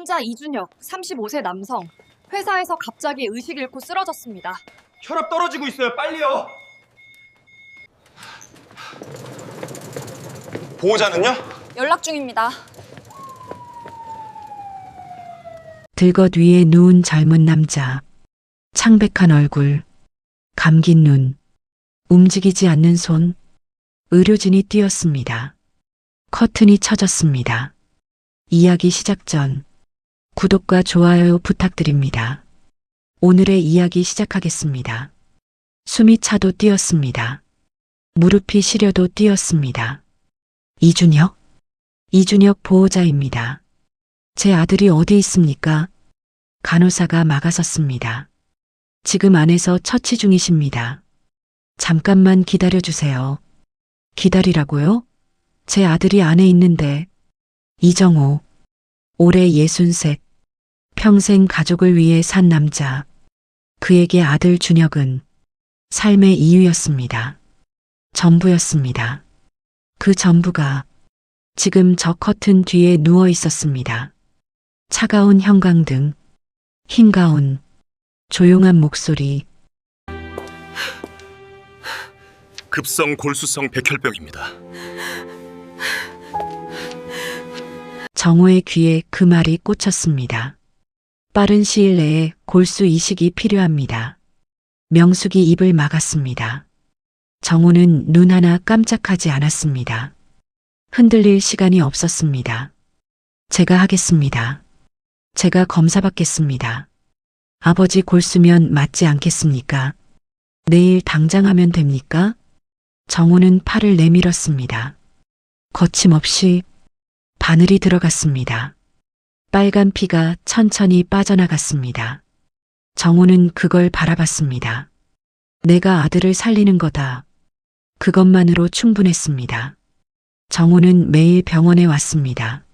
환자 이준혁, 35세 남성. 회사에서 갑자기 의식 잃고 쓰러졌습니다. 혈압 떨어지고 있어요. 빨리요. 보호자는요? 연락 중입니다. 들것 위에 누운 젊은 남자. 창백한 얼굴, 감긴 눈, 움직이지 않는 손. 의료진이 뛰었습니다. 커튼이 쳐졌습니다. 이야기 시작 전 구독과 좋아요 부탁드립니다. 오늘의 이야기 시작하겠습니다. 숨이 차도 뛰었습니다. 무릎이 시려도 뛰었습니다. 이준혁 보호자입니다. 제 아들이 어디 있습니까? 간호사가 막아섰습니다. 지금 안에서 처치 중이십니다. 잠깐만 기다려주세요. 기다리라고요? 제 아들이 안에 있는데. 이정호, 올해 63, 평생 가족을 위해 산 남자. 그에게 아들 준혁은 삶의 이유였습니다. 전부였습니다. 그 전부가 지금 저 커튼 뒤에 누워 있었습니다. 차가운 형광등, 흰 가운, 조용한 목소리. 급성 골수성 백혈병입니다. 정호의 귀에 그 말이 꽂혔습니다. 빠른 시일 내에 골수 이식이 필요합니다. 명숙이 입을 막았습니다. 정호는 눈 하나 깜짝하지 않았습니다. 흔들릴 시간이 없었습니다. 제가 하겠습니다. 제가 검사받겠습니다. 아버지 골수면 맞지 않겠습니까? 내일 당장 하면 됩니까? 정호는 팔을 내밀었습니다. 거침없이 바늘이 들어갔습니다. 빨간 피가 천천히 빠져나갔습니다. 정호는 그걸 바라봤습니다. 내가 아들을 살리는 거다. 그것만으로 충분했습니다. 정호는 매일 병원에 왔습니다.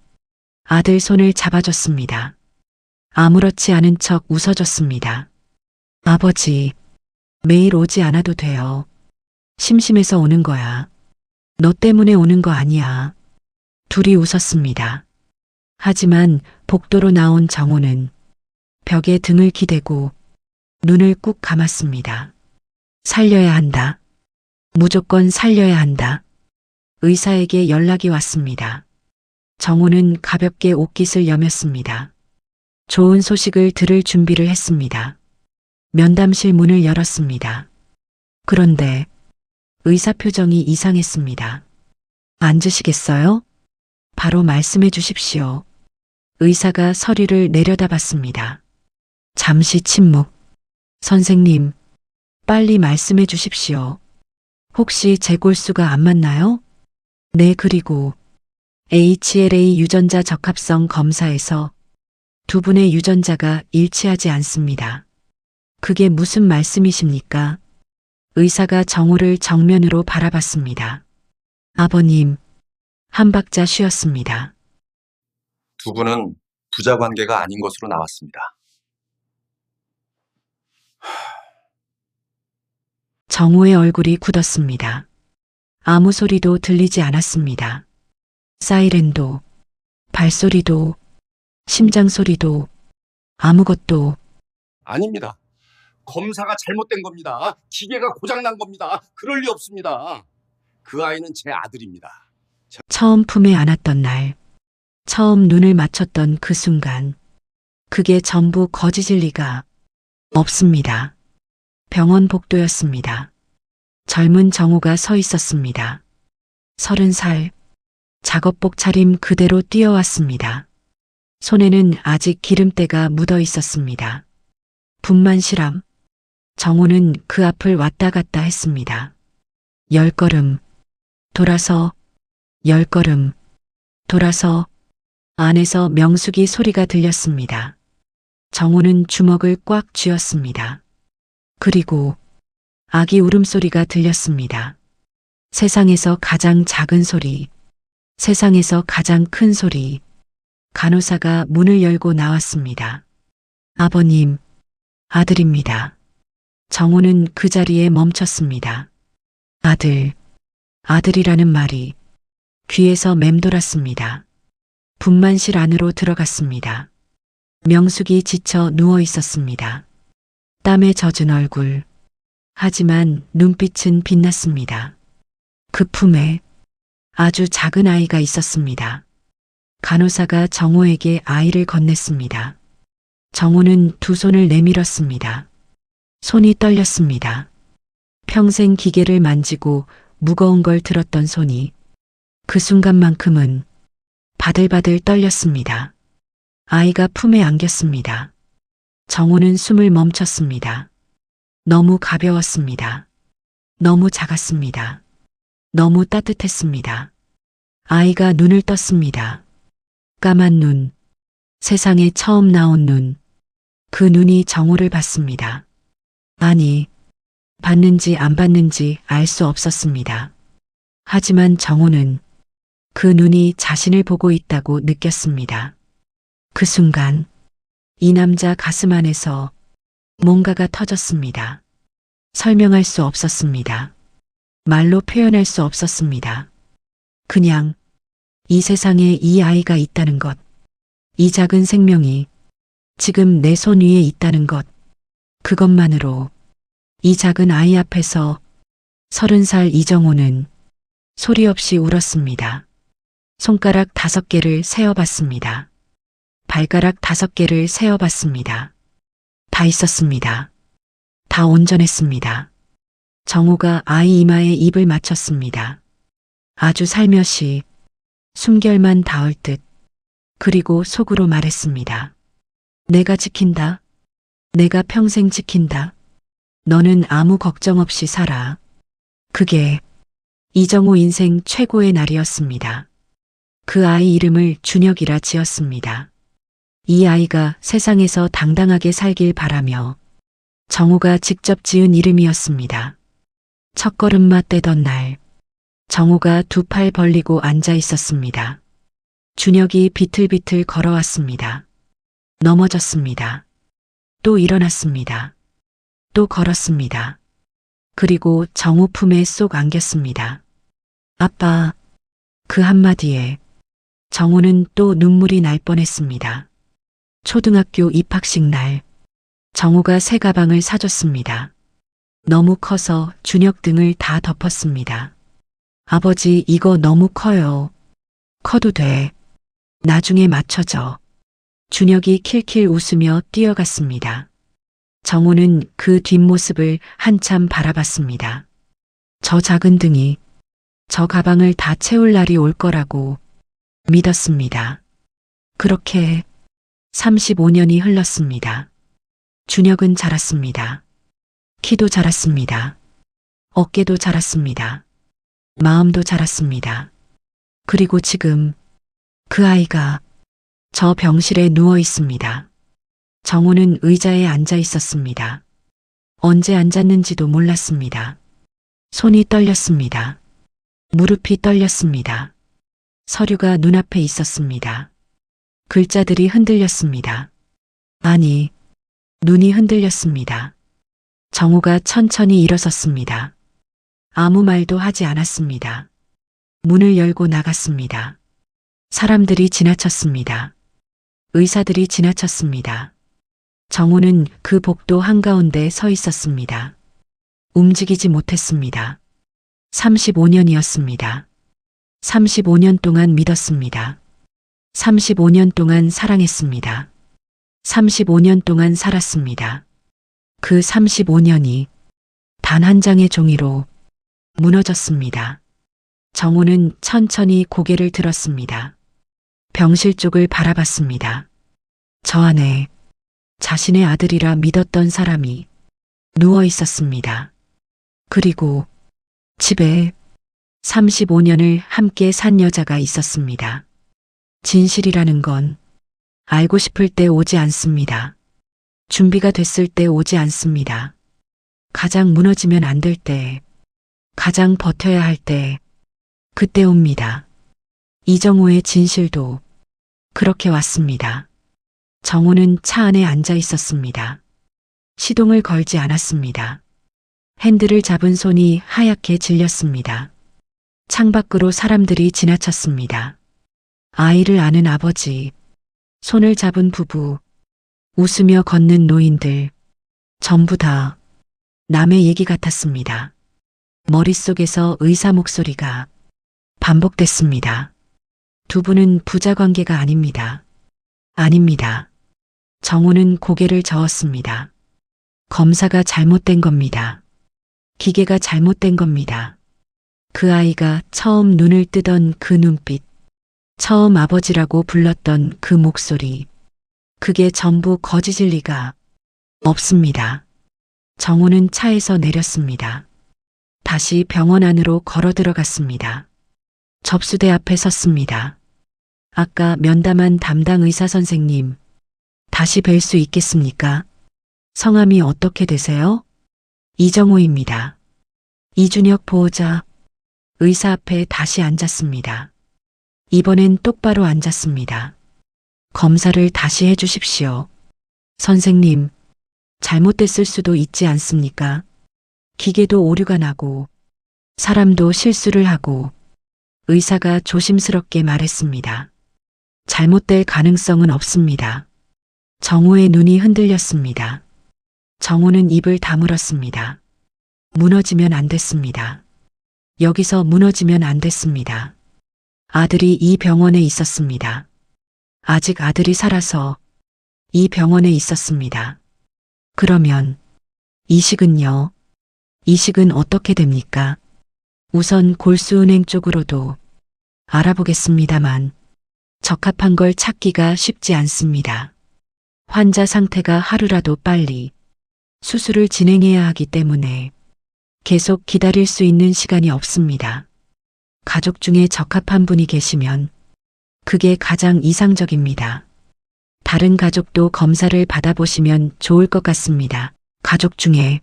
아들 손을 잡아줬습니다. 아무렇지 않은 척 웃어줬습니다. 아버지, 매일 오지 않아도 돼요. 심심해서 오는 거야. 너 때문에 오는 거 아니야. 둘이 웃었습니다. 하지만 복도로 나온 정호는 벽에 등을 기대고 눈을 꾹 감았습니다. 살려야 한다. 무조건 살려야 한다. 의사에게 연락이 왔습니다. 정호는 가볍게 옷깃을 여몄습니다. 좋은 소식을 들을 준비를 했습니다. 면담실 문을 열었습니다. 그런데 의사 표정이 이상했습니다. 앉으시겠어요? 바로 말씀해 주십시오. 의사가 서류를 내려다봤습니다. 잠시 침묵. 선생님, 빨리 말씀해 주십시오. 혹시 제 골수가 안 맞나요? 네, 그리고 HLA 유전자 적합성 검사에서 두 분의 유전자가 일치하지 않습니다. 그게 무슨 말씀이십니까? 의사가 정호를 정면으로 바라봤습니다. 아버님, 한 박자 쉬었습니다. 두 분은 부자 관계가 아닌 것으로 나왔습니다. 정호의 얼굴이 굳었습니다. 아무 소리도 들리지 않았습니다. 사이렌도, 발소리도, 심장 소리도, 아무것도. 아닙니다. 검사가 잘못된 겁니다. 기계가 고장난 겁니다. 그럴 리 없습니다. 그 아이는 제 아들입니다. 처음 품에 안았던 날, 처음 눈을 맞췄던 그 순간, 그게 전부 거짓일 리가 없습니다. 병원 복도였습니다. 젊은 정호가 서 있었습니다. 30살, 작업복 차림 그대로 뛰어왔습니다. 손에는 아직 기름때가 묻어 있었습니다. 분만 실험. 정호는 그 앞을 왔다 갔다 했습니다. 10걸음, 돌아서, 10걸음, 돌아서. 안에서 명숙이 소리가 들렸습니다. 정호는 주먹을 꽉 쥐었습니다. 그리고 아기 울음소리가 들렸습니다. 세상에서 가장 작은 소리, 세상에서 가장 큰 소리. 간호사가 문을 열고 나왔습니다. 아버님, 아들입니다. 정호는 그 자리에 멈췄습니다. 아들이라는 말이 귀에서 맴돌았습니다. 분만실 안으로 들어갔습니다. 명숙이 지쳐 누워 있었습니다. 땀에 젖은 얼굴. 하지만 눈빛은 빛났습니다. 그 품에 아주 작은 아이가 있었습니다. 간호사가 정호에게 아이를 건넸습니다. 정호는 두 손을 내밀었습니다. 손이 떨렸습니다. 평생 기계를 만지고 무거운 걸 들었던 손이 그 순간만큼은 바들바들 떨렸습니다. 아이가 품에 안겼습니다. 정호는 숨을 멈췄습니다. 너무 가벼웠습니다. 너무 작았습니다. 너무 따뜻했습니다. 아이가 눈을 떴습니다. 까만 눈, 세상에 처음 나온 눈. 그 눈이 정호를 봤습니다. 아니, 봤는지 안 봤는지 알 수 없었습니다. 하지만 정호는 그 눈이 자신을 보고 있다고 느꼈습니다. 그 순간 이 남자 가슴 안에서 뭔가가 터졌습니다. 설명할 수 없었습니다. 말로 표현할 수 없었습니다. 그냥 이 세상에 이 아이가 있다는 것, 이 작은 생명이 지금 내 손 위에 있다는 것, 그것만으로 이 작은 아이 앞에서 30살 이정호는 소리 없이 울었습니다. 손가락 5개를 세어봤습니다. 발가락 5개를 세어봤습니다. 다 있었습니다. 다 온전했습니다. 정호가 아이 이마에 입을 맞췄습니다. 아주 살며시 숨결만 닿을 듯. 그리고 속으로 말했습니다. 내가 지킨다. 내가 평생 지킨다. 너는 아무 걱정 없이 살아. 그게 이정호 인생 최고의 날이었습니다. 그 아이 이름을 준혁이라 지었습니다. 이 아이가 세상에서 당당하게 살길 바라며 정호가 직접 지은 이름이었습니다. 첫걸음마 떼던 날, 정호가 두 팔 벌리고 앉아 있었습니다. 준혁이 비틀비틀 걸어왔습니다. 넘어졌습니다. 또 일어났습니다. 또 걸었습니다. 그리고 정호 품에 쏙 안겼습니다. 아빠, 그 한마디에 정호는 또 눈물이 날 뻔했습니다. 초등학교 입학식 날, 정호가 새 가방을 사줬습니다. 너무 커서 준혁 등을 다 덮었습니다. 아버지, 이거 너무 커요. 커도 돼. 나중에 맞춰줘. 준혁이 킬킬 웃으며 뛰어갔습니다. 정호는 그 뒷모습을 한참 바라봤습니다. 저 작은 등이 저 가방을 다 채울 날이 올 거라고 믿었습니다. 그렇게 35년이 흘렀습니다. 준혁은 자랐습니다. 키도 자랐습니다. 어깨도 자랐습니다. 마음도 자랐습니다. 그리고 지금 그 아이가 저 병실에 누워 있습니다. 정호는 의자에 앉아 있었습니다. 언제 앉았는지도 몰랐습니다. 손이 떨렸습니다. 무릎이 떨렸습니다. 서류가 눈앞에 있었습니다. 글자들이 흔들렸습니다. 아니, 눈이 흔들렸습니다. 정호가 천천히 일어섰습니다. 아무 말도 하지 않았습니다. 문을 열고 나갔습니다. 사람들이 지나쳤습니다. 의사들이 지나쳤습니다. 정호는 그 복도 한가운데 서 있었습니다. 움직이지 못했습니다. 35년이었습니다. 35년 동안 믿었습니다. 35년 동안 사랑했습니다. 35년 동안 살았습니다. 그 35년이 단 한 장의 종이로 무너졌습니다. 정호는 천천히 고개를 들었습니다. 병실 쪽을 바라봤습니다. 저 안에 자신의 아들이라 믿었던 사람이 누워 있었습니다. 그리고 집에 35년을 함께 산 여자가 있었습니다. 진실이라는 건 알고 싶을 때 오지 않습니다. 준비가 됐을 때 오지 않습니다. 가장 무너지면 안 될 때, 가장 버텨야 할 때, 그때 옵니다. 이정호의 진실도 그렇게 왔습니다. 정호는 차 안에 앉아 있었습니다. 시동을 걸지 않았습니다. 핸들을 잡은 손이 하얗게 질렸습니다. 창밖으로 사람들이 지나쳤습니다. 아이를 아는 아버지, 손을 잡은 부부, 웃으며 걷는 노인들. 전부 다 남의 얘기 같았습니다. 머릿속에서 의사 목소리가 반복됐습니다. 두 분은 부자 관계가 아닙니다. 아닙니다. 정우는 고개를 저었습니다. 검사가 잘못된 겁니다. 기계가 잘못된 겁니다. 그 아이가 처음 눈을 뜨던 그 눈빛, 처음 아버지라고 불렀던 그 목소리, 그게 전부 거짓일 리가 없습니다. 정우는 차에서 내렸습니다. 다시 병원 안으로 걸어 들어갔습니다. 접수대 앞에 섰습니다. 아까 면담한 담당 의사 선생님, 다시 뵐 수 있겠습니까? 성함이 어떻게 되세요? 이정호입니다. 이준혁 보호자. 의사 앞에 다시 앉았습니다. 이번엔 똑바로 앉았습니다. 검사를 다시 해주십시오. 선생님, 잘못됐을 수도 있지 않습니까? 기계도 오류가 나고, 사람도 실수를 하고, 의사가 조심스럽게 말했습니다. 잘못될 가능성은 없습니다. 정우의 눈이 흔들렸습니다. 정우는 입을 다물었습니다. 무너지면 안 됐습니다. 여기서 무너지면 안 됐습니다. 아들이 이 병원에 있었습니다. 아직 아들이 살아서 이 병원에 있었습니다. 그러면 이식은요? 이식은 어떻게 됩니까? 우선 골수은행 쪽으로도 알아보겠습니다만 적합한 걸 찾기가 쉽지 않습니다. 환자 상태가 하루라도 빨리 수술을 진행해야 하기 때문에 계속 기다릴 수 있는 시간이 없습니다. 가족 중에 적합한 분이 계시면 그게 가장 이상적입니다. 다른 가족도 검사를 받아보시면 좋을 것 같습니다. 가족 중에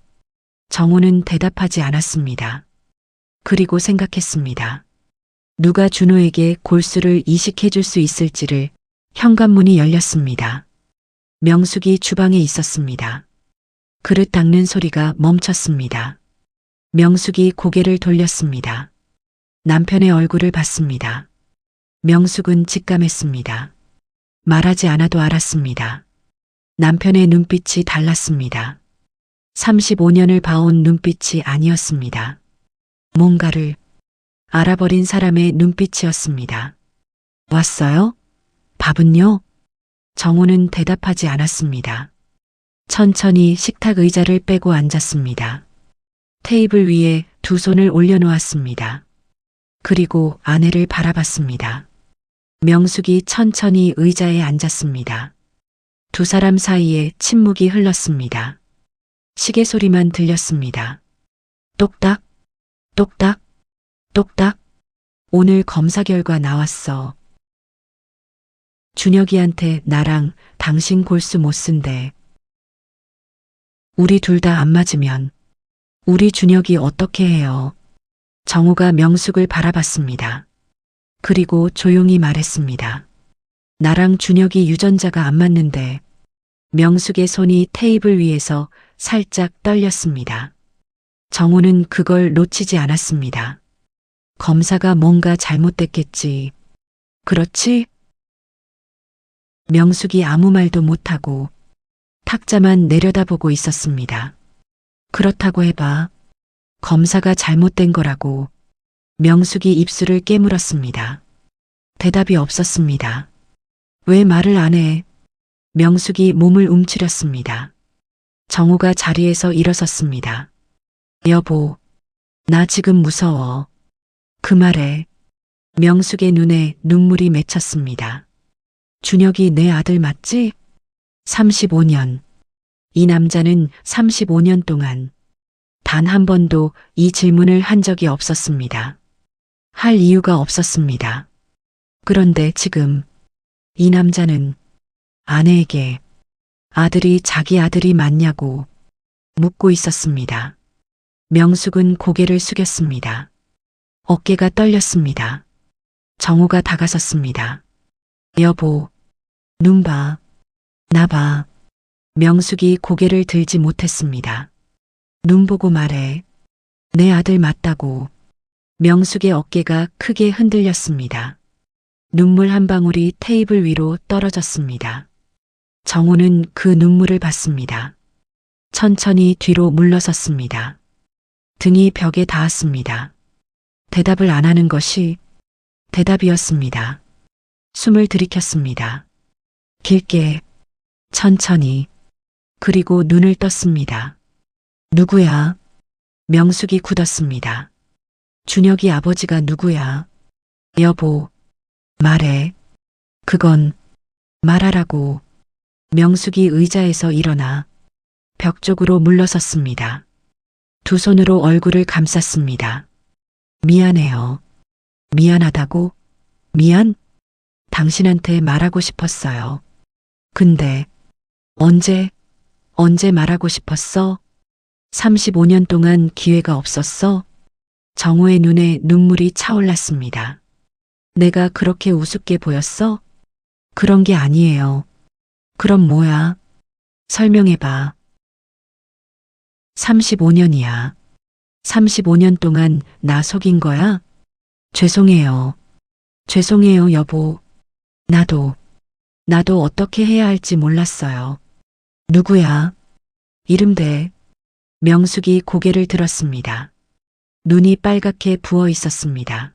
정우는 대답하지 않았습니다. 그리고 생각했습니다. 누가 준호에게 골수를 이식해 줄 수 있을지를. 현관문이 열렸습니다. 명숙이 주방에 있었습니다. 그릇 닦는 소리가 멈췄습니다. 명숙이 고개를 돌렸습니다. 남편의 얼굴을 봤습니다. 명숙은 직감했습니다. 말하지 않아도 알았습니다. 남편의 눈빛이 달랐습니다. 35년을 봐온 눈빛이 아니었습니다. 뭔가를 알아버린 사람의 눈빛이었습니다. 왔어요? 밥은요? 정우는 대답하지 않았습니다. 천천히 식탁 의자를 빼고 앉았습니다. 테이블 위에 두 손을 올려놓았습니다. 그리고 아내를 바라봤습니다. 명숙이 천천히 의자에 앉았습니다. 두 사람 사이에 침묵이 흘렀습니다. 시계 소리만 들렸습니다. 똑딱, 똑딱, 똑딱. 오늘 검사 결과 나왔어. 준혁이한테 나랑 당신 골수 못 쓴대. 우리 둘 다 안 맞으면 우리 준혁이 어떻게 해요? 정우가 명숙을 바라봤습니다. 그리고 조용히 말했습니다. 나랑 준혁이 유전자가 안 맞는데. 명숙의 손이 테이블 위에서 살짝 떨렸습니다. 정우는 그걸 놓치지 않았습니다. 검사가 뭔가 잘못됐겠지. 그렇지? 명숙이 아무 말도 못하고 탁자만 내려다보고 있었습니다. 그렇다고 해봐. 검사가 잘못된 거라고. 명숙이 입술을 깨물었습니다. 대답이 없었습니다. 왜 말을 안 해? 명숙이 몸을 움츠렸습니다. 정우가 자리에서 일어섰습니다. 여보, 나 지금 무서워. 그 말에 명숙의 눈에 눈물이 맺혔습니다. 준혁이 내 아들 맞지? 35년. 이 남자는 35년 동안 단 한 번도 이 질문을 한 적이 없었습니다. 할 이유가 없었습니다. 그런데 지금 이 남자는 아내에게 아들이 자기 아들이 맞냐고 묻고 있었습니다. 명숙은 고개를 숙였습니다. 어깨가 떨렸습니다. 정우가 다가섰습니다. 여보, 눈 봐. 나 봐. 명숙이 고개를 들지 못했습니다. 눈 보고 말해. 내 아들 맞다고. 명숙의 어깨가 크게 흔들렸습니다. 눈물 한 방울이 테이블 위로 떨어졌습니다. 정우는 그 눈물을 봤습니다. 천천히 뒤로 물러섰습니다. 등이 벽에 닿았습니다. 대답을 안 하는 것이 대답이었습니다. 숨을 들이켰습니다. 길게, 천천히, 그리고 눈을 떴습니다. 누구야? 명숙이 굳었습니다. 준혁이 아버지가 누구야? 여보, 말해. 그건 말하라고. 명숙이 의자에서 일어나 벽 쪽으로 물러섰습니다. 두 손으로 얼굴을 감쌌습니다. 미안해요. 미안하다고? 미안? 당신한테 말하고 싶었어요. 근데 언제 말하고 싶었어? 35년 동안 기회가 없었어? 정우의 눈에 눈물이 차올랐습니다. 내가 그렇게 우습게 보였어? 그런 게 아니에요. 그럼 뭐야? 설명해봐. 35년이야. 35년 동안 나 속인 거야? 죄송해요. 죄송해요, 여보. 나도 어떻게 해야 할지 몰랐어요. 누구야? 이름 대. 명숙이 고개를 들었습니다. 눈이 빨갛게 부어 있었습니다.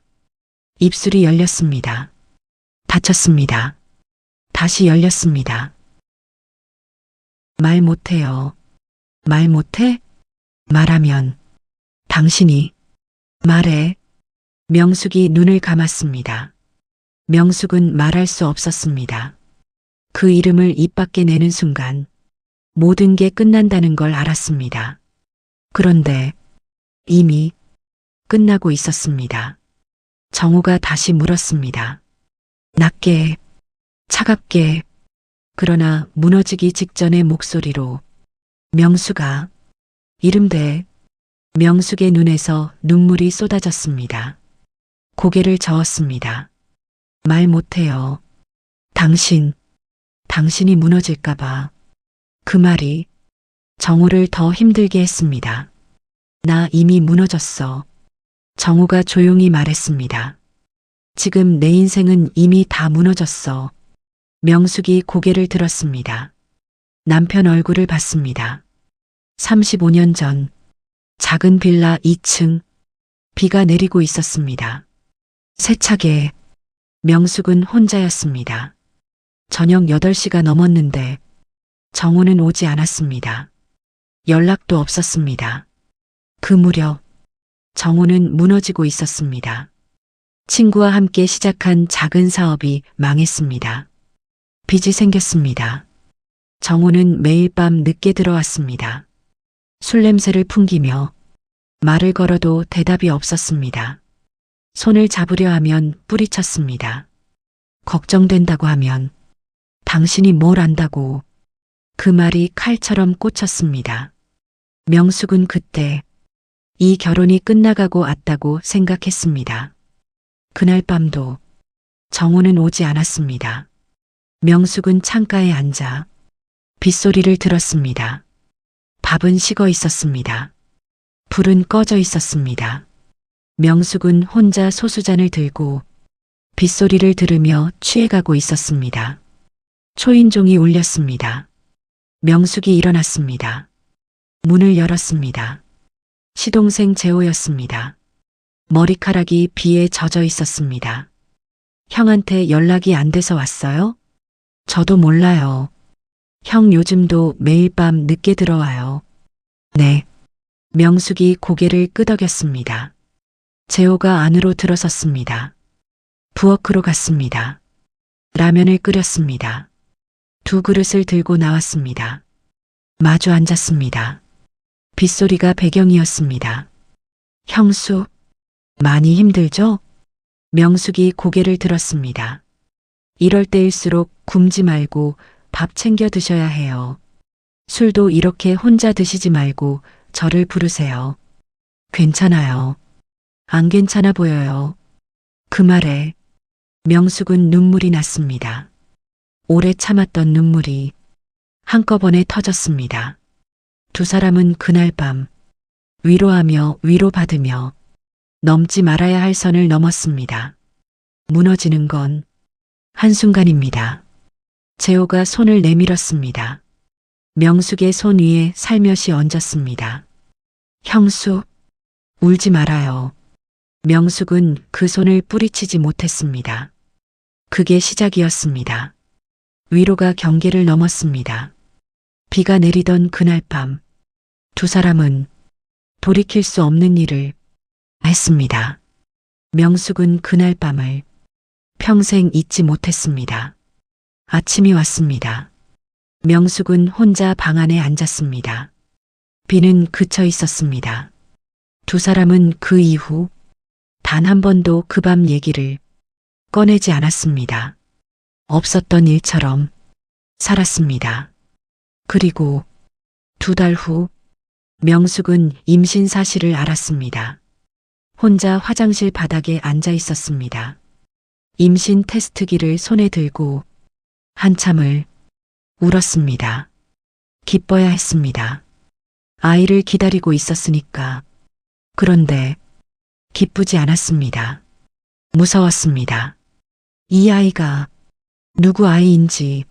입술이 열렸습니다. 닫혔습니다. 다시 열렸습니다. 말 못해요. 말 못해? 말하면 당신이 말해. 명숙이 눈을 감았습니다. 명숙은 말할 수 없었습니다. 그 이름을 입 밖에 내는 순간 모든 게 끝난다는 걸 알았습니다. 그런데 이미 끝나고 있었습니다. 정우가 다시 물었습니다. 낮게, 차갑게, 그러나 무너지기 직전의 목소리로 명수가 이름 대. 명숙의 눈에서 눈물이 쏟아졌습니다. 고개를 저었습니다. 말 못해요. 당신이 무너질까봐. 그 말이 정우를 더 힘들게 했습니다. 나 이미 무너졌어. 정우가 조용히 말했습니다. 지금 내 인생은 이미 다 무너졌어. 명숙이 고개를 들었습니다. 남편 얼굴을 봤습니다. 35년 전 작은 빌라 2층 비가 내리고 있었습니다. 세차게 명숙은 혼자였습니다. 저녁 8시가 넘었는데 정우는 오지 않았습니다. 연락도 없었습니다. 그 무렵 정우는 무너지고 있었습니다. 친구와 함께 시작한 작은 사업이 망했습니다. 빚이 생겼습니다. 정우는 매일 밤 늦게 들어왔습니다. 술 냄새를 풍기며 말을 걸어도 대답이 없었습니다. 손을 잡으려 하면 뿌리쳤습니다. 걱정된다고 하면 당신이 뭘 안다고. 그 말이 칼처럼 꽂혔습니다. 명숙은 그때 이 결혼이 끝나가고 왔다고 생각했습니다. 그날 밤도 정우는 오지 않았습니다. 명숙은 창가에 앉아 빗소리를 들었습니다. 밥은 식어 있었습니다. 불은 꺼져 있었습니다. 명숙은 혼자 소수잔을 들고 빗소리를 들으며 취해가고 있었습니다. 초인종이 울렸습니다. 명숙이 일어났습니다. 문을 열었습니다. 시동생 재호였습니다. 머리카락이 비에 젖어 있었습니다. 형한테 연락이 안 돼서 왔어요? 저도 몰라요. 형 요즘도 매일 밤 늦게 들어와요. 네. 명숙이 고개를 끄덕였습니다. 재호가 안으로 들어섰습니다. 부엌으로 갔습니다. 라면을 끓였습니다. 2 그릇을 들고 나왔습니다. 마주 앉았습니다. 빗소리가 배경이었습니다. 형수, 많이 힘들죠? 명숙이 고개를 들었습니다. 이럴 때일수록 굶지 말고 밥 챙겨 드셔야 해요. 술도 이렇게 혼자 드시지 말고 저를 부르세요. 괜찮아요. 안 괜찮아 보여요. 그 말에 명숙은 눈물이 났습니다. 오래 참았던 눈물이 한꺼번에 터졌습니다. 2 사람은 그날 밤 위로하며 위로받으며 넘지 말아야 할 선을 넘었습니다. 무너지는 건 한순간입니다. 재호가 손을 내밀었습니다. 명숙의 손 위에 살며시 얹었습니다. 형수, 울지 말아요. 명숙은 그 손을 뿌리치지 못했습니다. 그게 시작이었습니다. 위로가 경계를 넘었습니다. 비가 내리던 그날 밤, 두 사람은 돌이킬 수 없는 일을 했습니다. 명숙은 그날 밤을 평생 잊지 못했습니다. 아침이 왔습니다. 명숙은 혼자 방 안에 앉았습니다. 비는 그쳐 있었습니다. 두 사람은 그 이후 단 한 번도 그 밤 얘기를 꺼내지 않았습니다. 없었던 일처럼 살았습니다. 그리고 2달 후 명숙은 임신 사실을 알았습니다. 혼자 화장실 바닥에 앉아 있었습니다. 임신 테스트기를 손에 들고 한참을 울었습니다. 기뻐야 했습니다. 아이를 기다리고 있었으니까. 그런데 기쁘지 않았습니다. 무서웠습니다. 이 아이가 누구 아이인지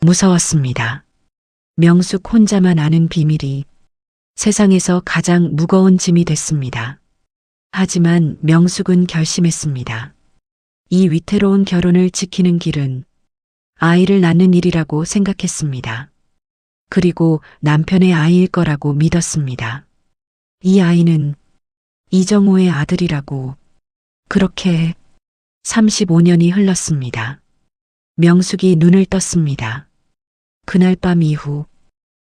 무서웠습니다. 명숙 혼자만 아는 비밀이 세상에서 가장 무거운 짐이 됐습니다. 하지만 명숙은 결심했습니다. 이 위태로운 결혼을 지키는 길은 아이를 낳는 일이라고 생각했습니다. 그리고 남편의 아이일 거라고 믿었습니다. 이 아이는 이정호의 아들이라고. 그렇게 35년이 흘렀습니다. 명숙이 눈을 떴습니다. 그날 밤 이후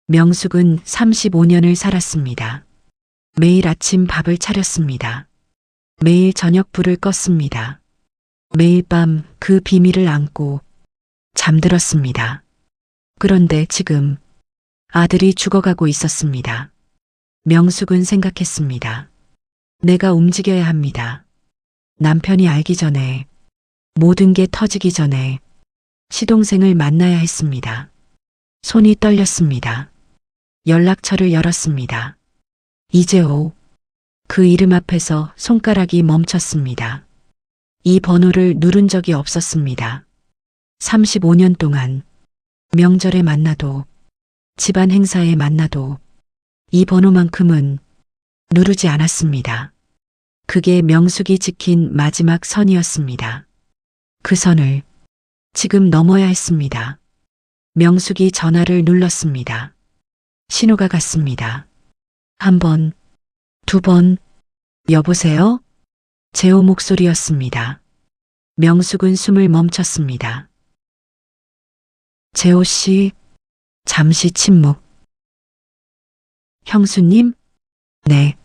명숙은 35년을 살았습니다. 매일 아침 밥을 차렸습니다. 매일 저녁 불을 껐습니다. 매일 밤 그 비밀을 안고 잠들었습니다. 그런데 지금 아들이 죽어가고 있었습니다. 명숙은 생각했습니다. 내가 움직여야 합니다. 남편이 알기 전에, 모든 게 터지기 전에 시동생을 만나야 했습니다. 손이 떨렸습니다. 연락처를 열었습니다. 이재호. 그 이름 앞에서 손가락이 멈췄습니다. 이 번호를 누른 적이 없었습니다. 35년 동안 명절에 만나도 집안 행사에 만나도 이 번호만큼은 누르지 않았습니다. 그게 명숙이 지킨 마지막 선이었습니다. 그 선을 지금 넘어야 했습니다. 명숙이 전화를 눌렀습니다. 신호가 갔습니다. 1번, 2번, 여보세요? 재호 목소리였습니다. 명숙은 숨을 멈췄습니다. 재호 씨, 잠시 침묵. 형수님? 네.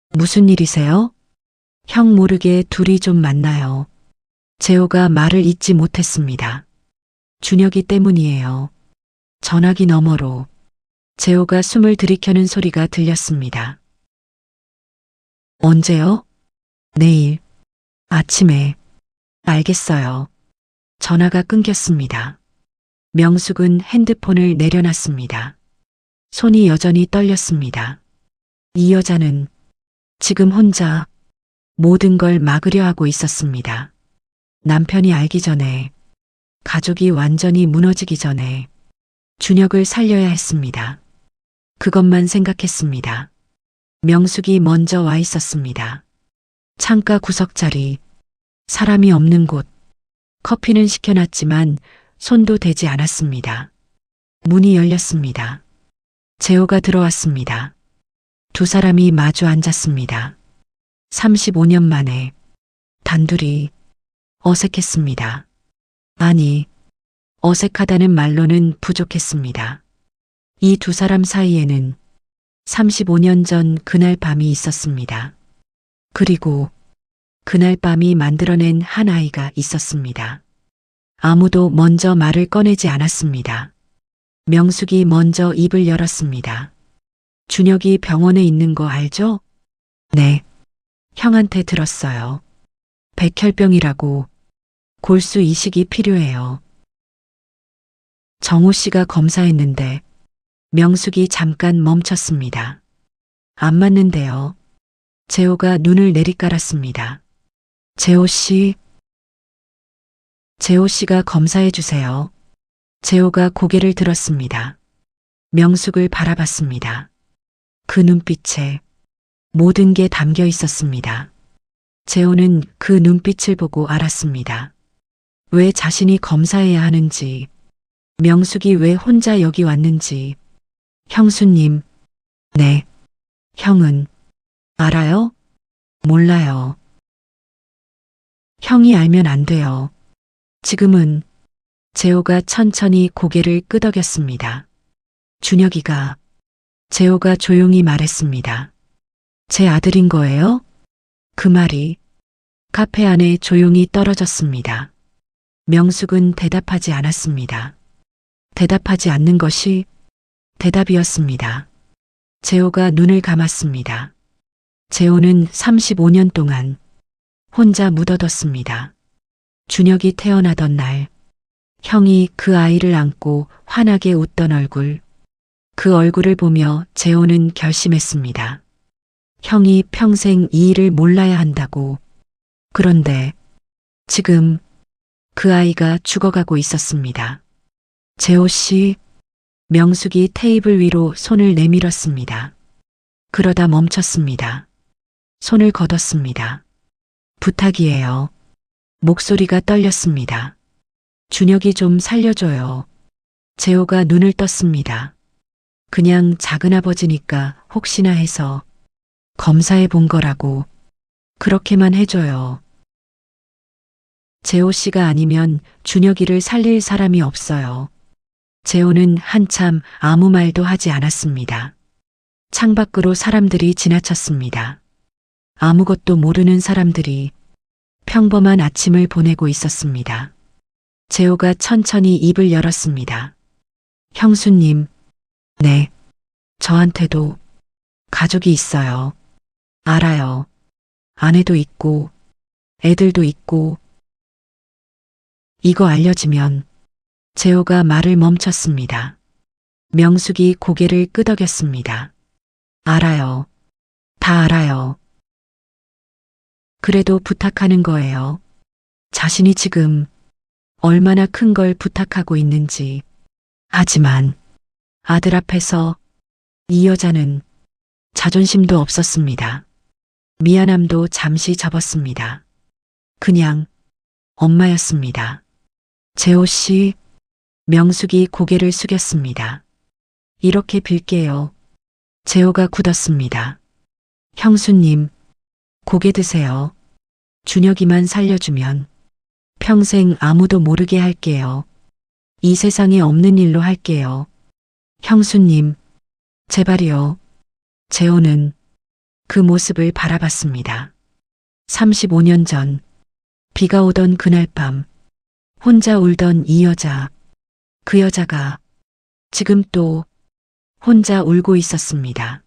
무슨 일이세요? 형 모르게 둘이 좀 만나요. 재호가 말을 잇지 못했습니다. 준혁이 때문이에요. 전화기 너머로 재호가 숨을 들이켜는 소리가 들렸습니다. 언제요? 내일. 아침에. 알겠어요. 전화가 끊겼습니다. 명숙은 핸드폰을 내려놨습니다. 손이 여전히 떨렸습니다. 이 여자는 지금 혼자 모든 걸 막으려 하고 있었습니다. 남편이 알기 전에, 가족이 완전히 무너지기 전에 준혁을 살려야 했습니다. 그것만 생각했습니다. 명숙이 먼저 와 있었습니다. 창가 구석자리, 사람이 없는 곳. 커피는 시켜놨지만 손도 대지 않았습니다. 문이 열렸습니다. 재호가 들어왔습니다. 두 사람이 마주 앉았습니다. 35년 만에 단둘이 어색했습니다. 아니, 어색하다는 말로는 부족했습니다. 이 두 사람 사이에는 35년 전 그날 밤이 있었습니다. 그리고 그날 밤이 만들어낸 한 아이가 있었습니다. 아무도 먼저 말을 꺼내지 않았습니다. 명숙이 먼저 입을 열었습니다. 준혁이 병원에 있는 거 알죠? 네. 형한테 들었어요. 백혈병이라고. 골수 이식이 필요해요. 정호 씨가 검사했는데 명숙이 잠깐 멈췄습니다. 안 맞는데요. 재호가 눈을 내리깔았습니다. 재호 씨. 재호 씨가 검사해 주세요. 재호가 고개를 들었습니다. 명숙을 바라봤습니다. 그 눈빛에 모든 게 담겨 있었습니다. 재호는 그 눈빛을 보고 알았습니다. 왜 자신이 검사해야 하는지, 명숙이 왜 혼자 여기 왔는지. 형수님, 네, 형은 알아요? 몰라요. 형이 알면 안 돼요. 지금은. 재호가 천천히 고개를 끄덕였습니다. 준혁이가. 재호가 조용히 말했습니다. 제 아들인 거예요? 그 말이 카페 안에 조용히 떨어졌습니다. 명숙은 대답하지 않았습니다. 대답하지 않는 것이 대답이었습니다. 재호가 눈을 감았습니다. 재호는 35년 동안 혼자 묻어뒀습니다. 준혁이 태어나던 날, 형이 그 아이를 안고 환하게 웃던 얼굴, 그 얼굴을 보며 재호는 결심했습니다. 형이 평생 이 일을 몰라야 한다고. 그런데 지금 그 아이가 죽어가고 있었습니다. 재호 씨, 명숙이 테이블 위로 손을 내밀었습니다. 그러다 멈췄습니다. 손을 걷었습니다. 부탁이에요. 목소리가 떨렸습니다. 준혁이 좀 살려줘요. 재호가 눈을 떴습니다. 그냥 작은아버지니까 혹시나 해서 검사해 본 거라고. 그렇게만 해줘요. 재호 씨가 아니면 준혁이를 살릴 사람이 없어요. 재호는 한참 아무 말도 하지 않았습니다. 창밖으로 사람들이 지나쳤습니다. 아무것도 모르는 사람들이 평범한 아침을 보내고 있었습니다. 재호가 천천히 입을 열었습니다. 형수님, 네, 저한테도 가족이 있어요. 알아요. 아내도 있고, 애들도 있고. 이거 알려지면. 재호가 말을 멈췄습니다. 명숙이 고개를 끄덕였습니다. 알아요. 다 알아요. 그래도 부탁하는 거예요. 자신이 지금 얼마나 큰 걸 부탁하고 있는지. 하지만 아들 앞에서 이 여자는 자존심도 없었습니다. 미안함도 잠시 접었습니다. 그냥 엄마였습니다. 재호 씨, 명숙이 고개를 숙였습니다. 이렇게 빌게요. 재호가 굳었습니다. 형수님, 고개 드세요. 준혁이만 살려주면 평생 아무도 모르게 할게요. 이 세상에 없는 일로 할게요. 형수님, 제발이요. 재호는 그 모습을 바라봤습니다. 35년 전, 비가 오던 그날 밤, 혼자 울던 이 여자, 그 여자가 지금 또 혼자 울고 있었습니다.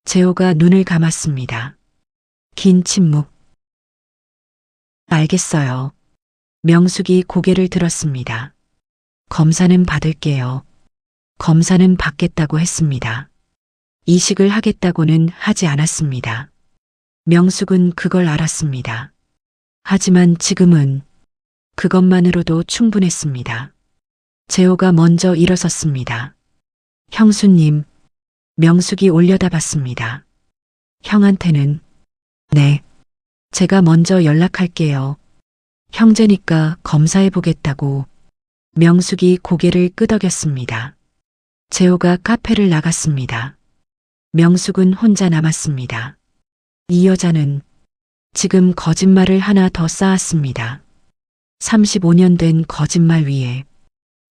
재호가 눈을 감았습니다. 긴 침묵. 알겠어요. 명숙이 고개를 들었습니다. 검사는 받을게요. 검사는 받겠다고 했습니다. 이식을 하겠다고는 하지 않았습니다. 명숙은 그걸 알았습니다. 하지만 지금은 그것만으로도 충분했습니다. 재호가 먼저 일어섰습니다. 형수님, 명숙이 올려다봤습니다. 형한테는 네, 제가 먼저 연락할게요. 형제니까 검사해보겠다고. 명숙이 고개를 끄덕였습니다. 재호가 카페를 나갔습니다. 명숙은 혼자 남았습니다. 이 여자는 지금 거짓말을 하나 더 쌓았습니다. 35년 된 거짓말 위에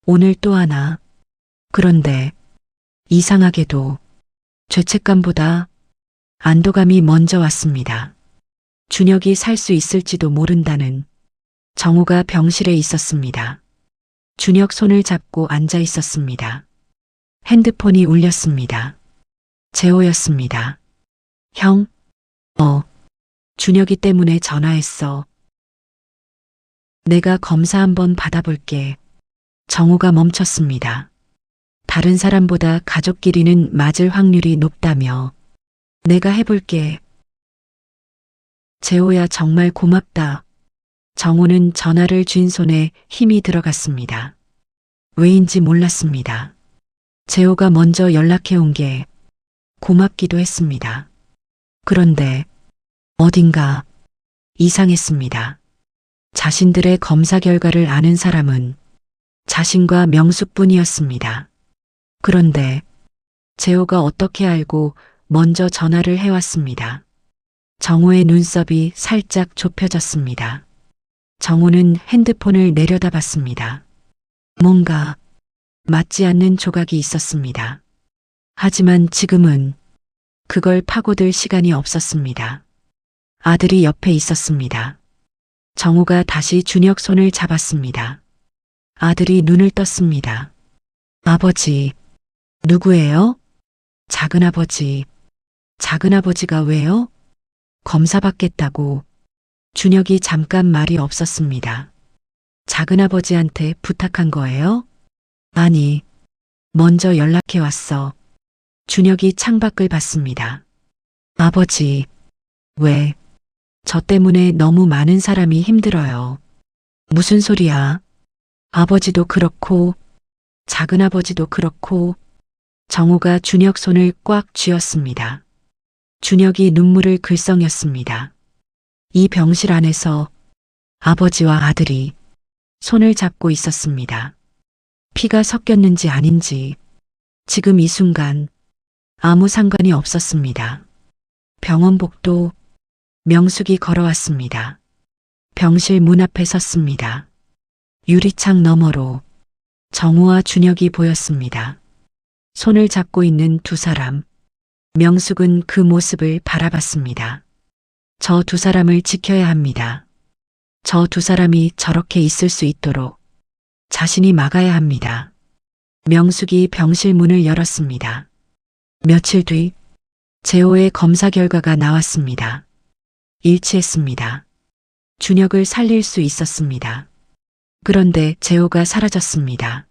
오늘 또 하나. 그런데 이상하게도 죄책감보다 안도감이 먼저 왔습니다. 준혁이 살 수 있을지도 모른다는. 정우가 병실에 있었습니다. 준혁 손을 잡고 앉아 있었습니다. 핸드폰이 울렸습니다. 재호였습니다. 형? 준혁이 때문에 전화했어. 내가 검사 한번 받아볼게. 정우가 멈췄습니다. 다른 사람보다 가족끼리는 맞을 확률이 높다며. 내가 해볼게. 재호야, 정말 고맙다. 정우는 전화를 쥔 손에 힘이 들어갔습니다. 왜인지 몰랐습니다. 재호가 먼저 연락해 온 게 고맙기도 했습니다. 그런데 어딘가 이상했습니다. 자신들의 검사 결과를 아는 사람은 자신과 명수뿐이었습니다. 그런데 재호가 어떻게 알고 먼저 전화를 해왔습니다. 정호의 눈썹이 살짝 좁혀졌습니다. 정호는 핸드폰을 내려다봤습니다. 뭔가 맞지 않는 조각이 있었습니다. 하지만 지금은 그걸 파고들 시간이 없었습니다. 아들이 옆에 있었습니다. 정호가 다시 준혁 손을 잡았습니다. 아들이 눈을 떴습니다. 아버지, 누구예요? 작은아버지. 작은아버지가 왜요? 검사 받겠다고. 준혁이 잠깐 말이 없었습니다. 작은아버지한테 부탁한 거예요? 아니, 먼저 연락해 왔어. 준혁이 창밖을 봤습니다. 아버지, 왜? 저 때문에 너무 많은 사람이 힘들어요. 무슨 소리야? 아버지도 그렇고, 작은아버지도 그렇고. 정호가 준혁 손을 꽉 쥐었습니다. 준혁이 눈물을 글썽였습니다. 이 병실 안에서 아버지와 아들이 손을 잡고 있었습니다. 피가 섞였는지 아닌지 지금 이 순간 아무 상관이 없었습니다. 병원복도 명숙이 걸어왔습니다. 병실 문 앞에 섰습니다. 유리창 너머로 정우와 준혁이 보였습니다. 손을 잡고 있는 두 사람. 명숙은 그 모습을 바라봤습니다. 저 두 사람을 지켜야 합니다. 저 두 사람이 저렇게 있을 수 있도록 자신이 막아야 합니다. 명숙이 병실 문을 열었습니다. 며칠 뒤 재호의 검사 결과가 나왔습니다. 일치했습니다. 준혁을 살릴 수 있었습니다. 그런데 재호가 사라졌습니다.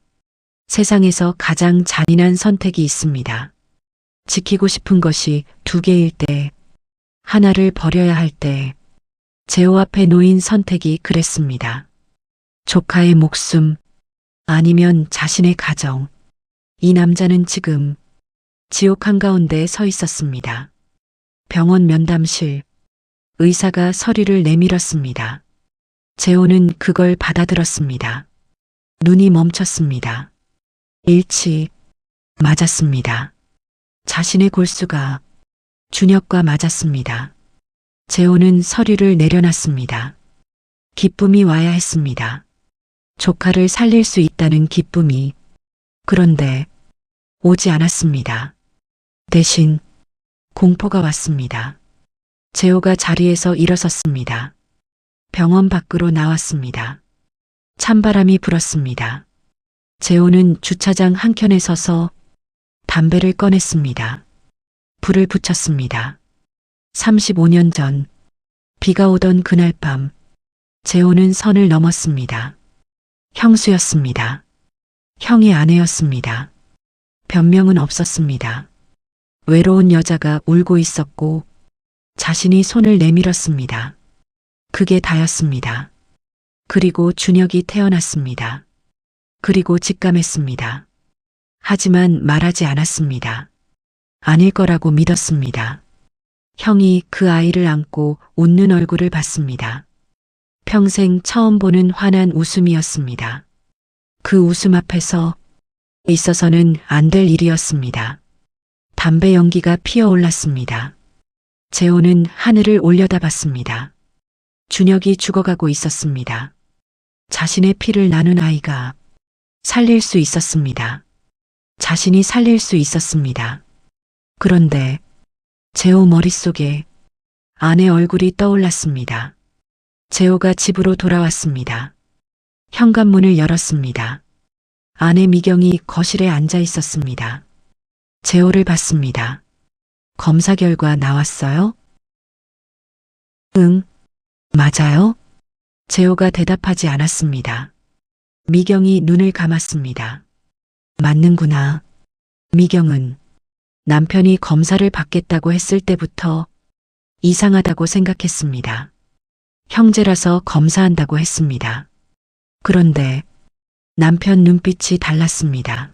세상에서 가장 잔인한 선택이 있습니다. 지키고 싶은 것이 두 개일 때, 하나를 버려야 할 때, 재호 앞에 놓인 선택이 그랬습니다. 조카의 목숨, 아니면 자신의 가정. 이 남자는 지금 지옥 한가운데 서 있었습니다. 병원 면담실, 의사가 서류를 내밀었습니다. 재호는 그걸 받아들었습니다. 눈이 멈췄습니다. 일치, 맞았습니다. 자신의 골수가 준혁과 맞았습니다. 재호는 서류를 내려놨습니다. 기쁨이 와야 했습니다. 조카를 살릴 수 있다는 기쁨이. 그런데 오지 않았습니다. 대신 공포가 왔습니다. 재호가 자리에서 일어섰습니다. 병원 밖으로 나왔습니다. 찬바람이 불었습니다. 재호는 주차장 한켠에 서서 담배를 꺼냈습니다. 불을 붙였습니다. 35년 전 비가 오던 그날 밤 재호는 선을 넘었습니다. 형수였습니다. 형의 아내였습니다. 변명은 없었습니다. 외로운 여자가 울고 있었고 자신이 손을 내밀었습니다. 그게 다였습니다. 그리고 준혁이 태어났습니다. 그리고 직감했습니다. 하지만 말하지 않았습니다. 아닐 거라고 믿었습니다. 형이 그 아이를 안고 웃는 얼굴을 봤습니다. 평생 처음 보는 환한 웃음이었습니다. 그 웃음 앞에서 있어서는 안 될 일이었습니다. 담배 연기가 피어올랐습니다. 재호는 하늘을 올려다봤습니다. 준혁이 죽어가고 있었습니다. 자신의 피를 나눈 아이가 살릴 수 있었습니다. 자신이 살릴 수 있었습니다. 그런데 재호 머릿속에 아내 얼굴이 떠올랐습니다. 재호가 집으로 돌아왔습니다. 현관문을 열었습니다. 아내 미경이 거실에 앉아 있었습니다. 재호를 봤습니다. 검사 결과 나왔어요? 응, 맞아요? 재호가 대답하지 않았습니다. 미경이 눈을 감았습니다. 맞는구나. 미경은 남편이 검사를 받겠다고 했을 때부터 이상하다고 생각했습니다. 형제라서 검사한다고 했습니다. 그런데 남편 눈빛이 달랐습니다.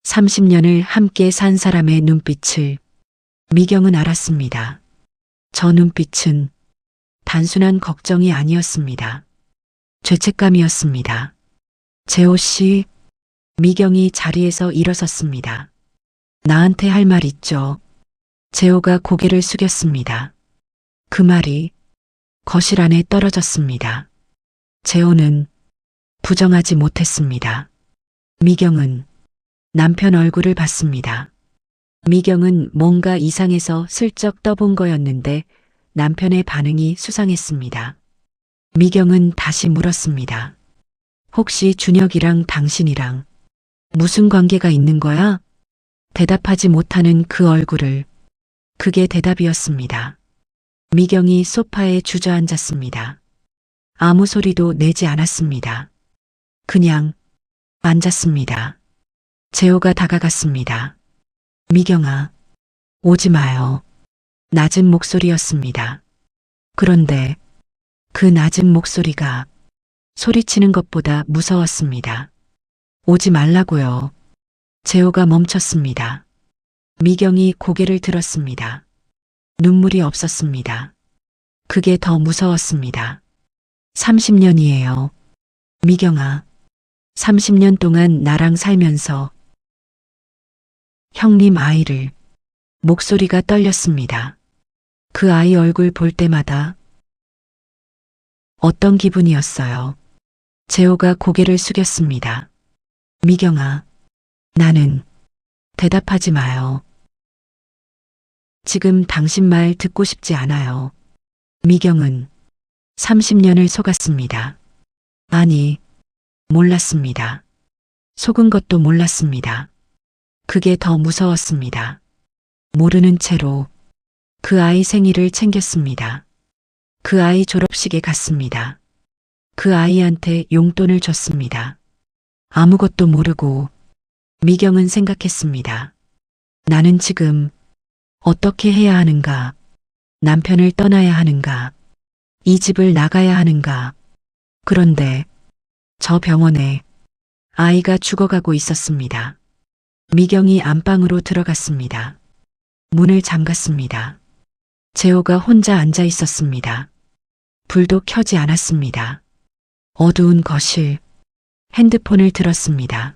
30년을 함께 산 사람의 눈빛을 미경은 알았습니다. 저 눈빛은 단순한 걱정이 아니었습니다. 죄책감이었습니다. 재호 씨, 미경이 자리에서 일어섰습니다. 나한테 할 말 있죠? 재호가 고개를 숙였습니다. 그 말이 거실 안에 떨어졌습니다. 재호는 부정하지 못했습니다. 미경은 남편 얼굴을 봤습니다. 미경은 뭔가 이상해서 슬쩍 떠본 거였는데 남편의 반응이 수상했습니다. 미경은 다시 물었습니다. 혹시 준혁이랑 당신이랑 무슨 관계가 있는 거야? 대답하지 못하는 그 얼굴을. 그게 대답이었습니다. 미경이 소파에 주저앉았습니다. 아무 소리도 내지 않았습니다. 그냥 앉았습니다. 재호가 다가갔습니다. 미경아, 오지 마요. 낮은 목소리였습니다. 그런데 그 낮은 목소리가 소리치는 것보다 무서웠습니다. 오지 말라고요. 재호가 멈췄습니다. 미경이 고개를 들었습니다. 눈물이 없었습니다. 그게 더 무서웠습니다. 30년이에요. 미경아, 30년 동안 나랑 살면서 형님 아이를. 목소리가 떨렸습니다. 그 아이 얼굴 볼 때마다 어떤 기분이었어요? 재호가 고개를 숙였습니다. 미경아, 나는. 대답하지 마요. 지금 당신 말 듣고 싶지 않아요. 미경은 30년을 속았습니다. 아니, 몰랐습니다. 속은 것도 몰랐습니다. 그게 더 무서웠습니다. 모르는 채로 그 아이 생일을 챙겼습니다. 그 아이 졸업식에 갔습니다. 그 아이한테 용돈을 줬습니다. 아무것도 모르고 미경은 생각했습니다. 나는 지금 어떻게 해야 하는가? 남편을 떠나야 하는가? 이 집을 나가야 하는가? 그런데 저 병원에 아이가 죽어가고 있었습니다. 미경이 안방으로 들어갔습니다. 문을 잠갔습니다. 재호가 혼자 앉아 있었습니다. 불도 켜지 않았습니다. 어두운 거실, 핸드폰을 들었습니다.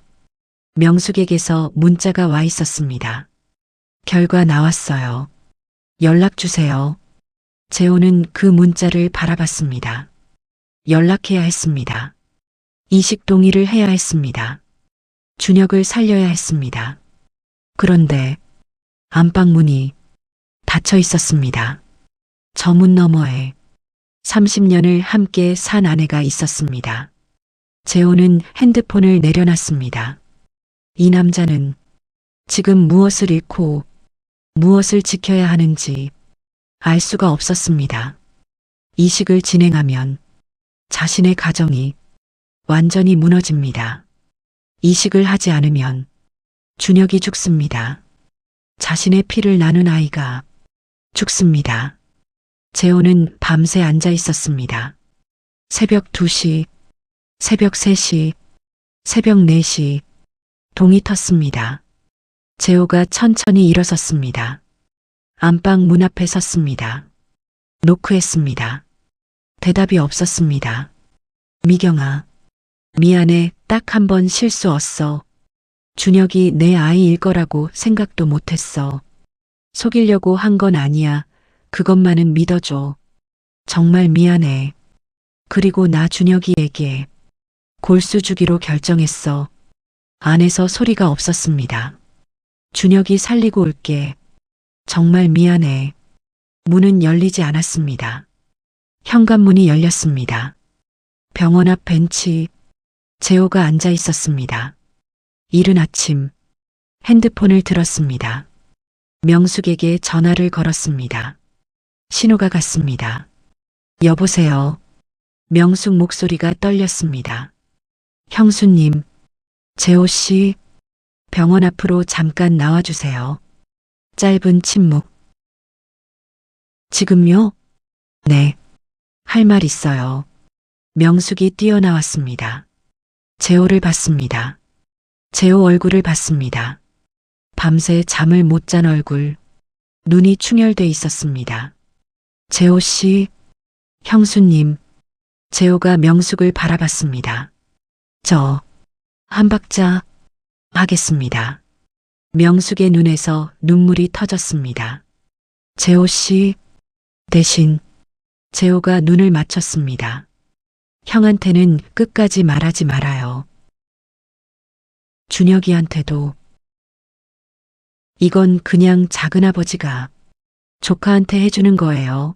명숙에게서 문자가 와 있었습니다. 결과 나왔어요. 연락 주세요. 재호는 그 문자를 바라봤습니다. 연락해야 했습니다. 이식 동의를 해야 했습니다. 준혁을 살려야 했습니다. 그런데 안방 문이 닫혀 있었습니다. 저 문 너머에 30년을 함께 산 아내가 있었습니다. 재호는 핸드폰을 내려놨습니다. 이 남자는 지금 무엇을 잃고 무엇을 지켜야 하는지 알 수가 없었습니다. 이식을 진행하면 자신의 가정이 완전히 무너집니다. 이식을 하지 않으면 준혁이 죽습니다. 자신의 피를 나눈 아이가 죽습니다. 재호는 밤새 앉아 있었습니다. 새벽 2시, 새벽 3시, 새벽 4시, 동이 텄습니다. 재호가 천천히 일어섰습니다. 안방 문 앞에 섰습니다. 노크했습니다. 대답이 없었습니다. 미경아, 미안해. 딱 한 번 실수였어. 준혁이 내 아이일 거라고 생각도 못했어. 속이려고 한 건 아니야. 그것만은 믿어줘. 정말 미안해. 그리고 나 준혁이에게 골수 주기로 결정했어. 안에서 소리가 없었습니다. 준혁이 살리고 올게. 정말 미안해. 문은 열리지 않았습니다. 현관문이 열렸습니다. 병원 앞 벤치, 재호가 앉아 있었습니다. 이른 아침, 핸드폰을 들었습니다. 명숙에게 전화를 걸었습니다. 신호가 갔습니다. 여보세요. 명숙 목소리가 떨렸습니다. 형수님, 재호 씨, 병원 앞으로 잠깐 나와주세요. 짧은 침묵. 지금요? 네. 할 말 있어요. 명숙이 뛰어나왔습니다. 재호를 봤습니다. 재호 얼굴을 봤습니다. 밤새 잠을 못 잔 얼굴, 눈이 충혈돼 있었습니다. 재호 씨, 형수님, 재호가 명숙을 바라봤습니다. 저, 한 박자, 하겠습니다. 명숙의 눈에서 눈물이 터졌습니다. 재호 씨, 대신, 재호가 눈을 맞췄습니다. 형한테는 끝까지 말하지 말아요. 준혁이한테도. 이건 그냥 작은아버지가 조카한테 해주는 거예요.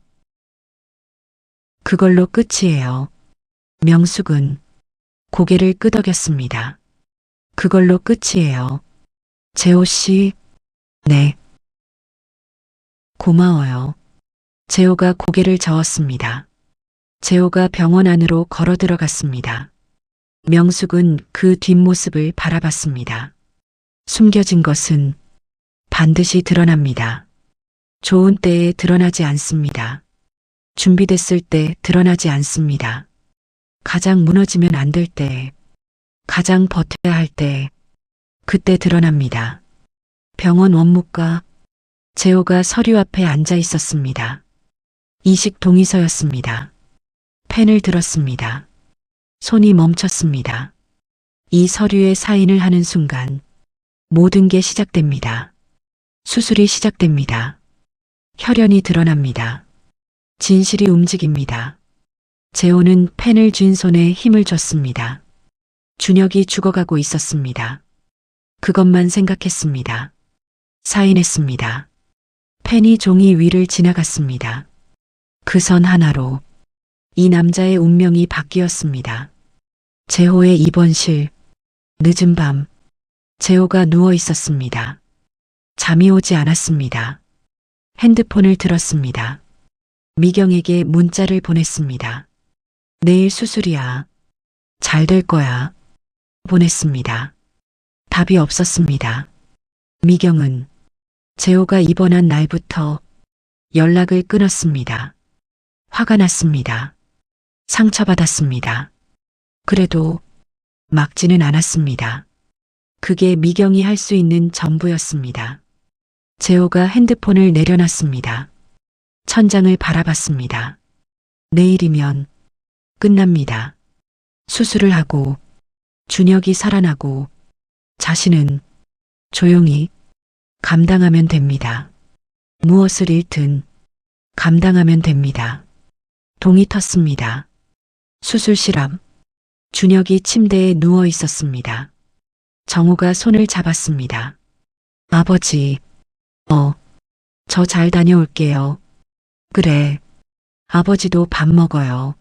그걸로 끝이에요. 명숙은 고개를 끄덕였습니다. 그걸로 끝이에요. 재호 씨, 네. 고마워요. 재호가 고개를 저었습니다. 재호가 병원 안으로 걸어 들어갔습니다. 명숙은 그 뒷모습을 바라봤습니다. 숨겨진 것은 반드시 드러납니다. 좋은 때에 드러나지 않습니다. 준비됐을 때 드러나지 않습니다. 가장 무너지면 안 될 때, 가장 버텨야 할 때, 그때 드러납니다. 병원 원무과, 재호가 서류 앞에 앉아 있었습니다. 이식 동의서였습니다. 펜을 들었습니다. 손이 멈췄습니다. 이 서류에 사인을 하는 순간 모든 게 시작됩니다. 수술이 시작됩니다. 혈연이 드러납니다. 진실이 움직입니다. 재호는 펜을 쥔 손에 힘을 줬습니다. 준혁이 죽어가고 있었습니다. 그것만 생각했습니다. 사인했습니다. 펜이 종이 위를 지나갔습니다. 그 선 하나로 이 남자의 운명이 바뀌었습니다. 재호의 입원실, 늦은 밤, 재호가 누워 있었습니다. 잠이 오지 않았습니다. 핸드폰을 들었습니다. 미경에게 문자를 보냈습니다. 내일 수술이야. 잘 될 거야. 보냈습니다. 답이 없었습니다. 미경은 재호가 입원한 날부터 연락을 끊었습니다. 화가 났습니다. 상처받았습니다. 그래도 막지는 않았습니다. 그게 미경이 할 수 있는 전부였습니다. 재호가 핸드폰을 내려놨습니다. 천장을 바라봤습니다. 내일이면 끝납니다. 수술을 하고 준혁이 살아나고 자신은 조용히 감당하면 됩니다. 무엇을 잃든 감당하면 됩니다. 동이 텄습니다. 수술실 앞 준혁이 침대에 누워 있었습니다. 정우가 손을 잡았습니다. 아버지, 저 잘 다녀올게요. 그래, 아버지도 밥 먹어요.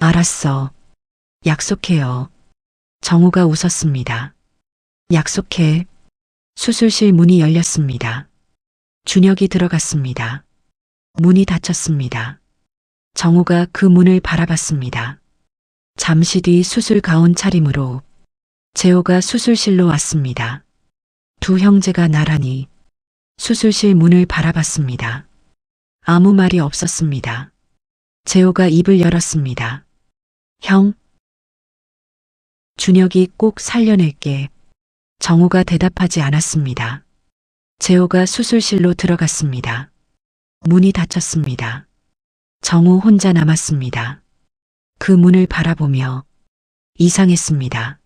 알았어. 약속해요. 정우가 웃었습니다. 약속해. 수술실 문이 열렸습니다. 준혁이 들어갔습니다. 문이 닫혔습니다. 정우가 그 문을 바라봤습니다. 잠시 뒤 수술 가운 차림으로 재호가 수술실로 왔습니다. 두 형제가 나란히 수술실 문을 바라봤습니다. 아무 말이 없었습니다. 재호가 입을 열었습니다. 형? 준혁이 꼭 살려낼게. 정우가 대답하지 않았습니다. 재호가 수술실로 들어갔습니다. 문이 닫혔습니다. 정우 혼자 남았습니다. 그 문을 바라보며 이상했습니다.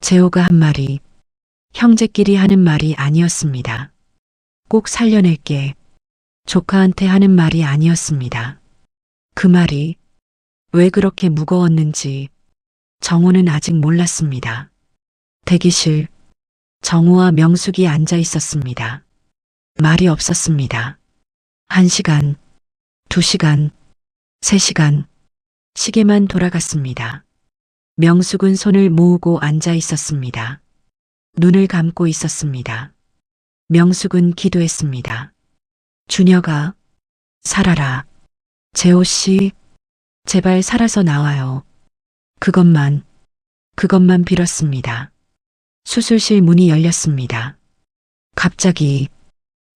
재호가 한 말이 형제끼리 하는 말이 아니었습니다. 꼭 살려낼게. 조카한테 하는 말이 아니었습니다. 그 말이 왜 그렇게 무거웠는지 정우는 아직 몰랐습니다. 대기실, 정우와 명숙이 앉아 있었습니다. 말이 없었습니다. 1시간, 2시간, 3시간, 시계만 돌아갔습니다. 명숙은 손을 모으고 앉아 있었습니다. 눈을 감고 있었습니다. 명숙은 기도했습니다. 준혁아, 살아라. 재호 씨, 제발 살아서 나와요. 그것만 빌었습니다. 수술실 문이 열렸습니다. 갑자기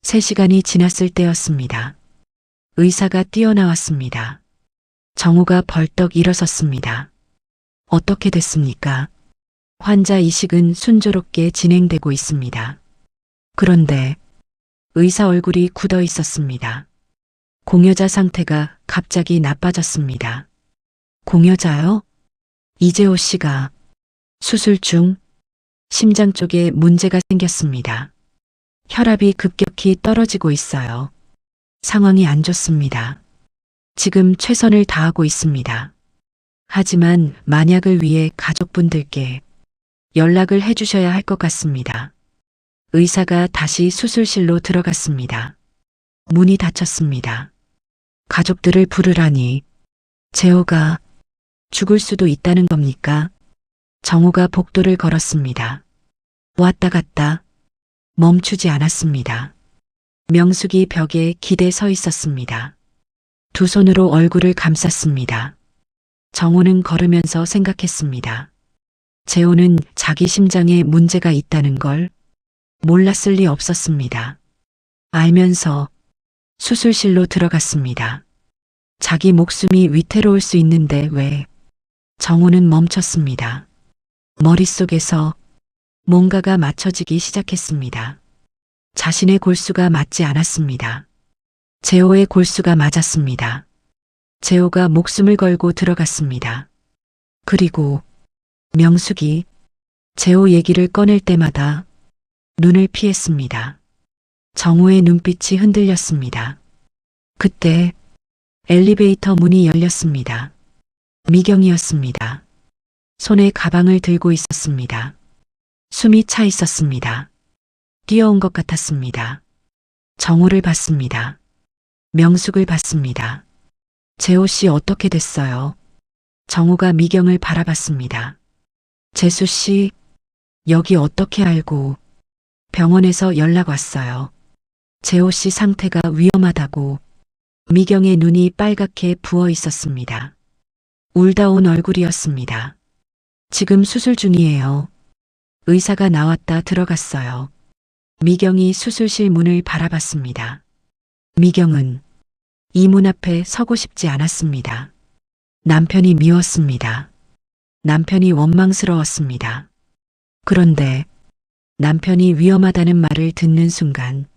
3시간이 지났을 때였습니다. 의사가 뛰어나왔습니다. 정우가 벌떡 일어섰습니다. 어떻게 됐습니까? 환자 이식은 순조롭게 진행되고 있습니다. 그런데 의사 얼굴이 굳어 있었습니다. 공여자 상태가 갑자기 나빠졌습니다. 공여자요? 이재호 씨가 수술 중 심장 쪽에 문제가 생겼습니다. 혈압이 급격히 떨어지고 있어요. 상황이 안 좋습니다. 지금 최선을 다하고 있습니다. 하지만 만약을 위해 가족분들께 연락을 해주셔야 할 것 같습니다. 의사가 다시 수술실로 들어갔습니다. 문이 닫혔습니다. 가족들을 부르라니 재호가 죽을 수도 있다는 겁니까? 정호가 복도를 걸었습니다. 왔다 갔다 멈추지 않았습니다. 명숙이 벽에 기대 서 있었습니다. 두 손으로 얼굴을 감쌌습니다. 정호는 걸으면서 생각했습니다. 재호는 자기 심장에 문제가 있다는 걸 몰랐을 리 없었습니다. 알면서 수술실로 들어갔습니다. 자기 목숨이 위태로울 수 있는데 왜? 정호는 멈췄습니다. 머릿속에서 뭔가가 맞춰지기 시작했습니다. 자신의 골수가 맞지 않았습니다. 재호의 골수가 맞았습니다. 재호가 목숨을 걸고 들어갔습니다. 그리고 명숙이 재호 얘기를 꺼낼 때마다 눈을 피했습니다. 정호의 눈빛이 흔들렸습니다. 그때 엘리베이터 문이 열렸습니다. 미경이었습니다. 손에 가방을 들고 있었습니다. 숨이 차 있었습니다. 뛰어온 것 같았습니다. 정호를 봤습니다. 명숙을 봤습니다. 재호 씨 어떻게 됐어요? 정호가 미경을 바라봤습니다. 재수 씨, 여기 어떻게 알고? 병원에서 연락 왔어요. 재호 씨 상태가 위험하다고. 미경의 눈이 빨갛게 부어 있었습니다. 울다 온 얼굴이었습니다. 지금 수술 중이에요. 의사가 나왔다 들어갔어요. 미경이 수술실 문을 바라봤습니다. 미경은 이 문 앞에 서고 싶지 않았습니다. 남편이 미웠습니다. 남편이 원망스러웠습니다. 그런데 남편이 위험하다는 말을 듣는 순간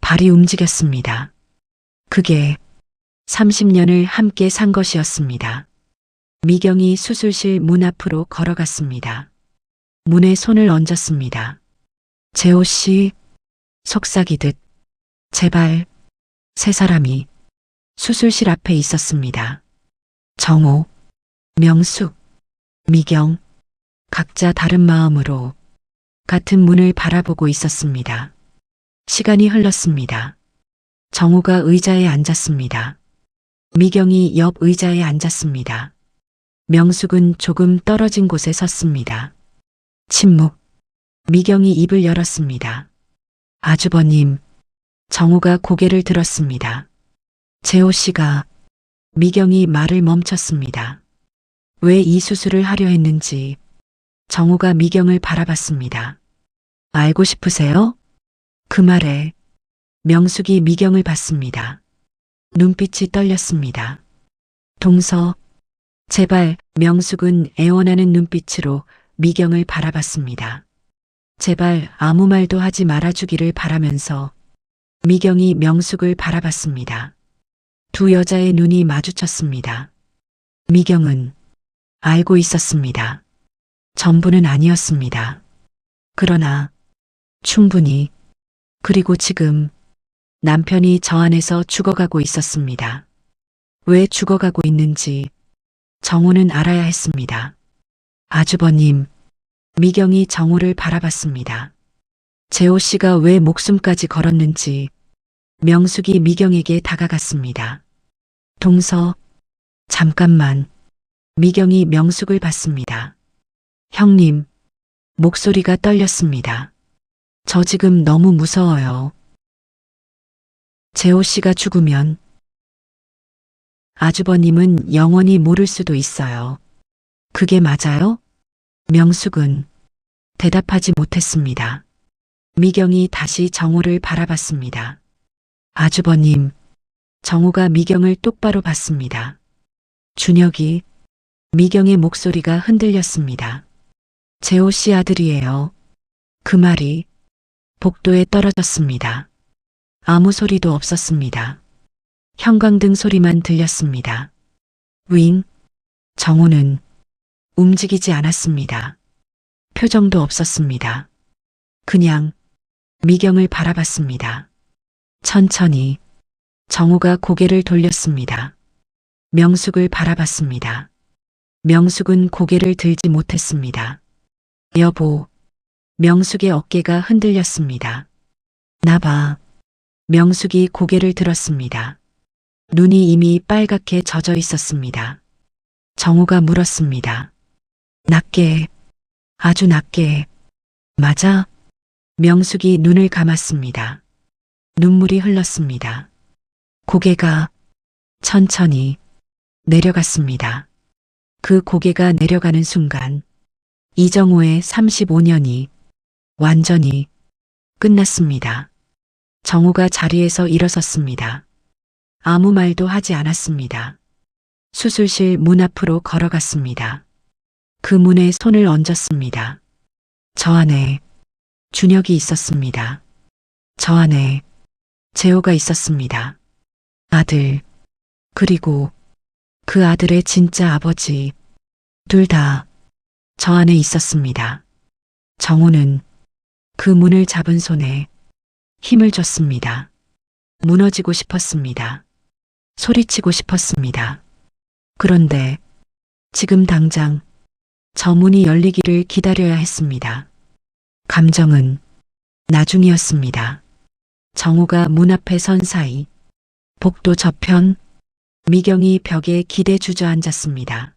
발이 움직였습니다. 그게 30년을 함께 산 것이었습니다. 미경이 수술실 문 앞으로 걸어갔습니다. 문에 손을 얹었습니다. 재호 씨, 속삭이듯 제발 세 사람이 수술실 앞에 있었습니다. 정호, 명숙, 미경, 각자 다른 마음으로 같은 문을 바라보고 있었습니다. 시간이 흘렀습니다. 정호가 의자에 앉았습니다. 미경이 옆 의자에 앉았습니다. 명숙은 조금 떨어진 곳에 섰습니다. 침묵. 미경이 입을 열었습니다. 아주버님. 정호가 고개를 들었습니다. 재호 씨가. 미경이 말을 멈췄습니다. 왜 이 수술을 하려 했는지 정호가 미경을 바라봤습니다. 알고 싶으세요? 그 말에 명숙이 미경을 봤습니다. 눈빛이 떨렸습니다. 동서, 제발. 명숙은 애원하는 눈빛으로 미경을 바라봤습니다. 제발 아무 말도 하지 말아주기를 바라면서 미경이 명숙을 바라봤습니다. 두 여자의 눈이 마주쳤습니다. 미경은 알고 있었습니다. 전부는 아니었습니다. 그러나 충분히. 그리고 지금 남편이 저 안에서 죽어가고 있었습니다. 왜 죽어가고 있는지 정호는 알아야 했습니다. 아주버님. 미경이 정호를 바라봤습니다. 재호 씨가 왜 목숨까지 걸었는지. 명숙이 미경에게 다가갔습니다. 동서, 잠깐만. 미경이 명숙을 봤습니다. 형님. 목소리가 떨렸습니다. 저 지금 너무 무서워요. 재호 씨가 죽으면 아주버님은 영원히 모를 수도 있어요. 그게 맞아요? 명숙은 대답하지 못했습니다. 미경이 다시 정호를 바라봤습니다. 아주버님. 정호가 미경을 똑바로 봤습니다. 준혁이. 미경의 목소리가 흔들렸습니다. 재호 씨 아들이에요. 그 말이 복도에 떨어졌습니다. 아무 소리도 없었습니다. 형광등 소리만 들렸습니다. 윙. 정우는 움직이지 않았습니다. 표정도 없었습니다. 그냥 미경을 바라봤습니다. 천천히 정우가 고개를 돌렸습니다. 명숙을 바라봤습니다. 명숙은 고개를 들지 못했습니다. 여보. 명숙의 어깨가 흔들렸습니다. 나봐. 명숙이 고개를 들었습니다. 눈이 이미 빨갛게 젖어 있었습니다. 정우가 물었습니다. 낮게, 아주 낮게. 맞아? 명숙이 눈을 감았습니다. 눈물이 흘렀습니다. 고개가 천천히 내려갔습니다. 그 고개가 내려가는 순간 이정호의 35년이 완전히 끝났습니다. 정우가 자리에서 일어섰습니다. 아무 말도 하지 않았습니다. 수술실 문 앞으로 걸어갔습니다. 그 문에 손을 얹었습니다. 저 안에 준혁이 있었습니다. 저 안에 재호가 있었습니다. 아들, 그리고 그 아들의 진짜 아버지, 둘 다 저 안에 있었습니다. 정우는 그 문을 잡은 손에 힘을 줬습니다. 무너지고 싶었습니다. 소리치고 싶었습니다. 그런데 지금 당장 저 문이 열리기를 기다려야 했습니다. 감정은 나중이었습니다. 정우가 문 앞에 선 사이 복도 저편 미경이 벽에 기대 주저앉았습니다.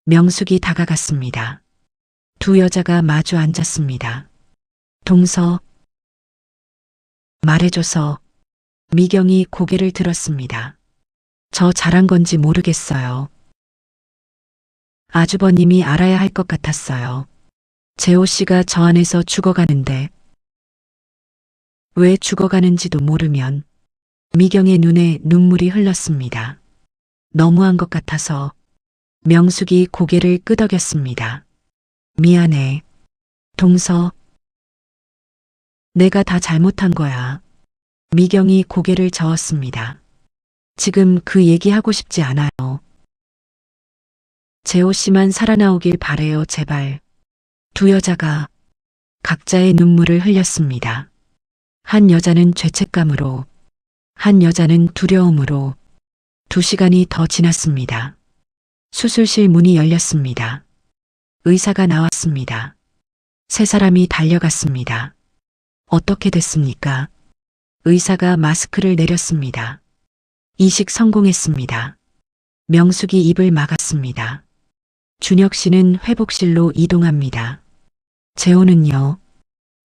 명숙이 다가갔습니다. 두 여자가 마주 앉았습니다. 동서. 말해줘서 미경이 고개를 들었습니다. 저 잘한 건지 모르겠어요. 아주버님이 알아야 할 것 같았어요. 재호 씨가 저 안에서 죽어가는데 왜 죽어가는지도 모르면 미경의 눈에 눈물이 흘렀습니다. 너무한 것 같아서 명숙이 고개를 끄덕였습니다. 미안해. 동서. 내가 다 잘못한 거야. 미경이 고개를 저었습니다. 지금 그 얘기하고 싶지 않아요. 재호 씨만 살아나오길 바래요, 제발. 두 여자가 각자의 눈물을 흘렸습니다. 한 여자는 죄책감으로, 한 여자는 두려움으로 2시간이 더 지났습니다. 수술실 문이 열렸습니다. 의사가 나왔습니다. 세 사람이 달려갔습니다. 어떻게 됐습니까? 의사가 마스크를 내렸습니다. 이식 성공했습니다. 명숙이 입을 막았습니다. 준혁 씨는 회복실로 이동합니다. 재호는요?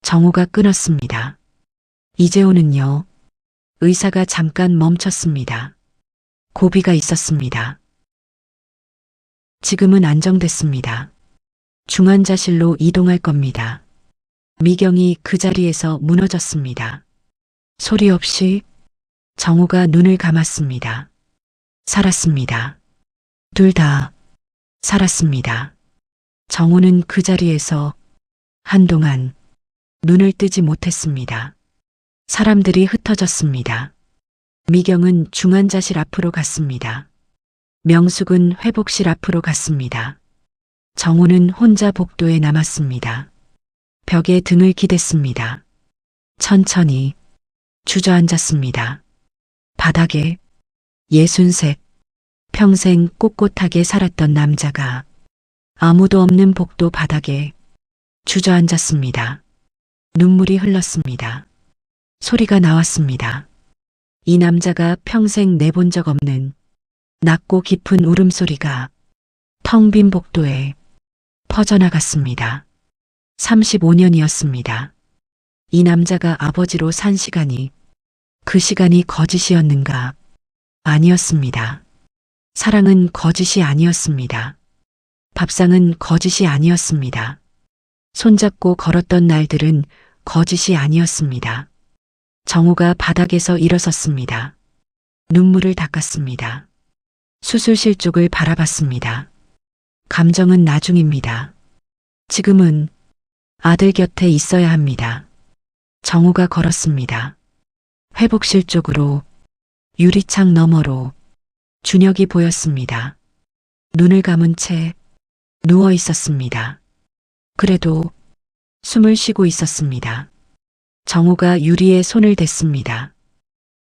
정우가 끊었습니다. 이재호는요? 의사가 잠깐 멈췄습니다. 고비가 있었습니다. 지금은 안정됐습니다. 중환자실로 이동할 겁니다. 미경이 그 자리에서 무너졌습니다. 소리 없이 정우가 눈을 감았습니다. 살았습니다. 둘 다 살았습니다. 정우는 그 자리에서 한동안 눈을 뜨지 못했습니다. 사람들이 흩어졌습니다. 미경은 중환자실 앞으로 갔습니다. 명숙은 회복실 앞으로 갔습니다. 정우는 혼자 복도에 남았습니다. 벽에 등을 기댔습니다. 천천히 주저앉았습니다. 바닥에 63, 평생 꼿꼿하게 살았던 남자가 아무도 없는 복도 바닥에 주저앉았습니다. 눈물이 흘렀습니다. 소리가 나왔습니다. 이 남자가 평생 내본 적 없는 낮고 깊은 울음소리가 텅 빈 복도에 퍼져나갔습니다. 35년이었습니다. 이 남자가 아버지로 산 시간이 그 시간이 거짓이었는가? 아니었습니다. 사랑은 거짓이 아니었습니다. 밥상은 거짓이 아니었습니다. 손잡고 걸었던 날들은 거짓이 아니었습니다. 정우가 바닥에서 일어섰습니다. 눈물을 닦았습니다. 수술실 쪽을 바라봤습니다. 감정은 나중입니다. 지금은 아들 곁에 있어야 합니다. 정우가 걸었습니다. 회복실 쪽으로 유리창 너머로 준혁이 보였습니다. 눈을 감은 채 누워 있었습니다. 그래도 숨을 쉬고 있었습니다. 정우가 유리에 손을 댔습니다.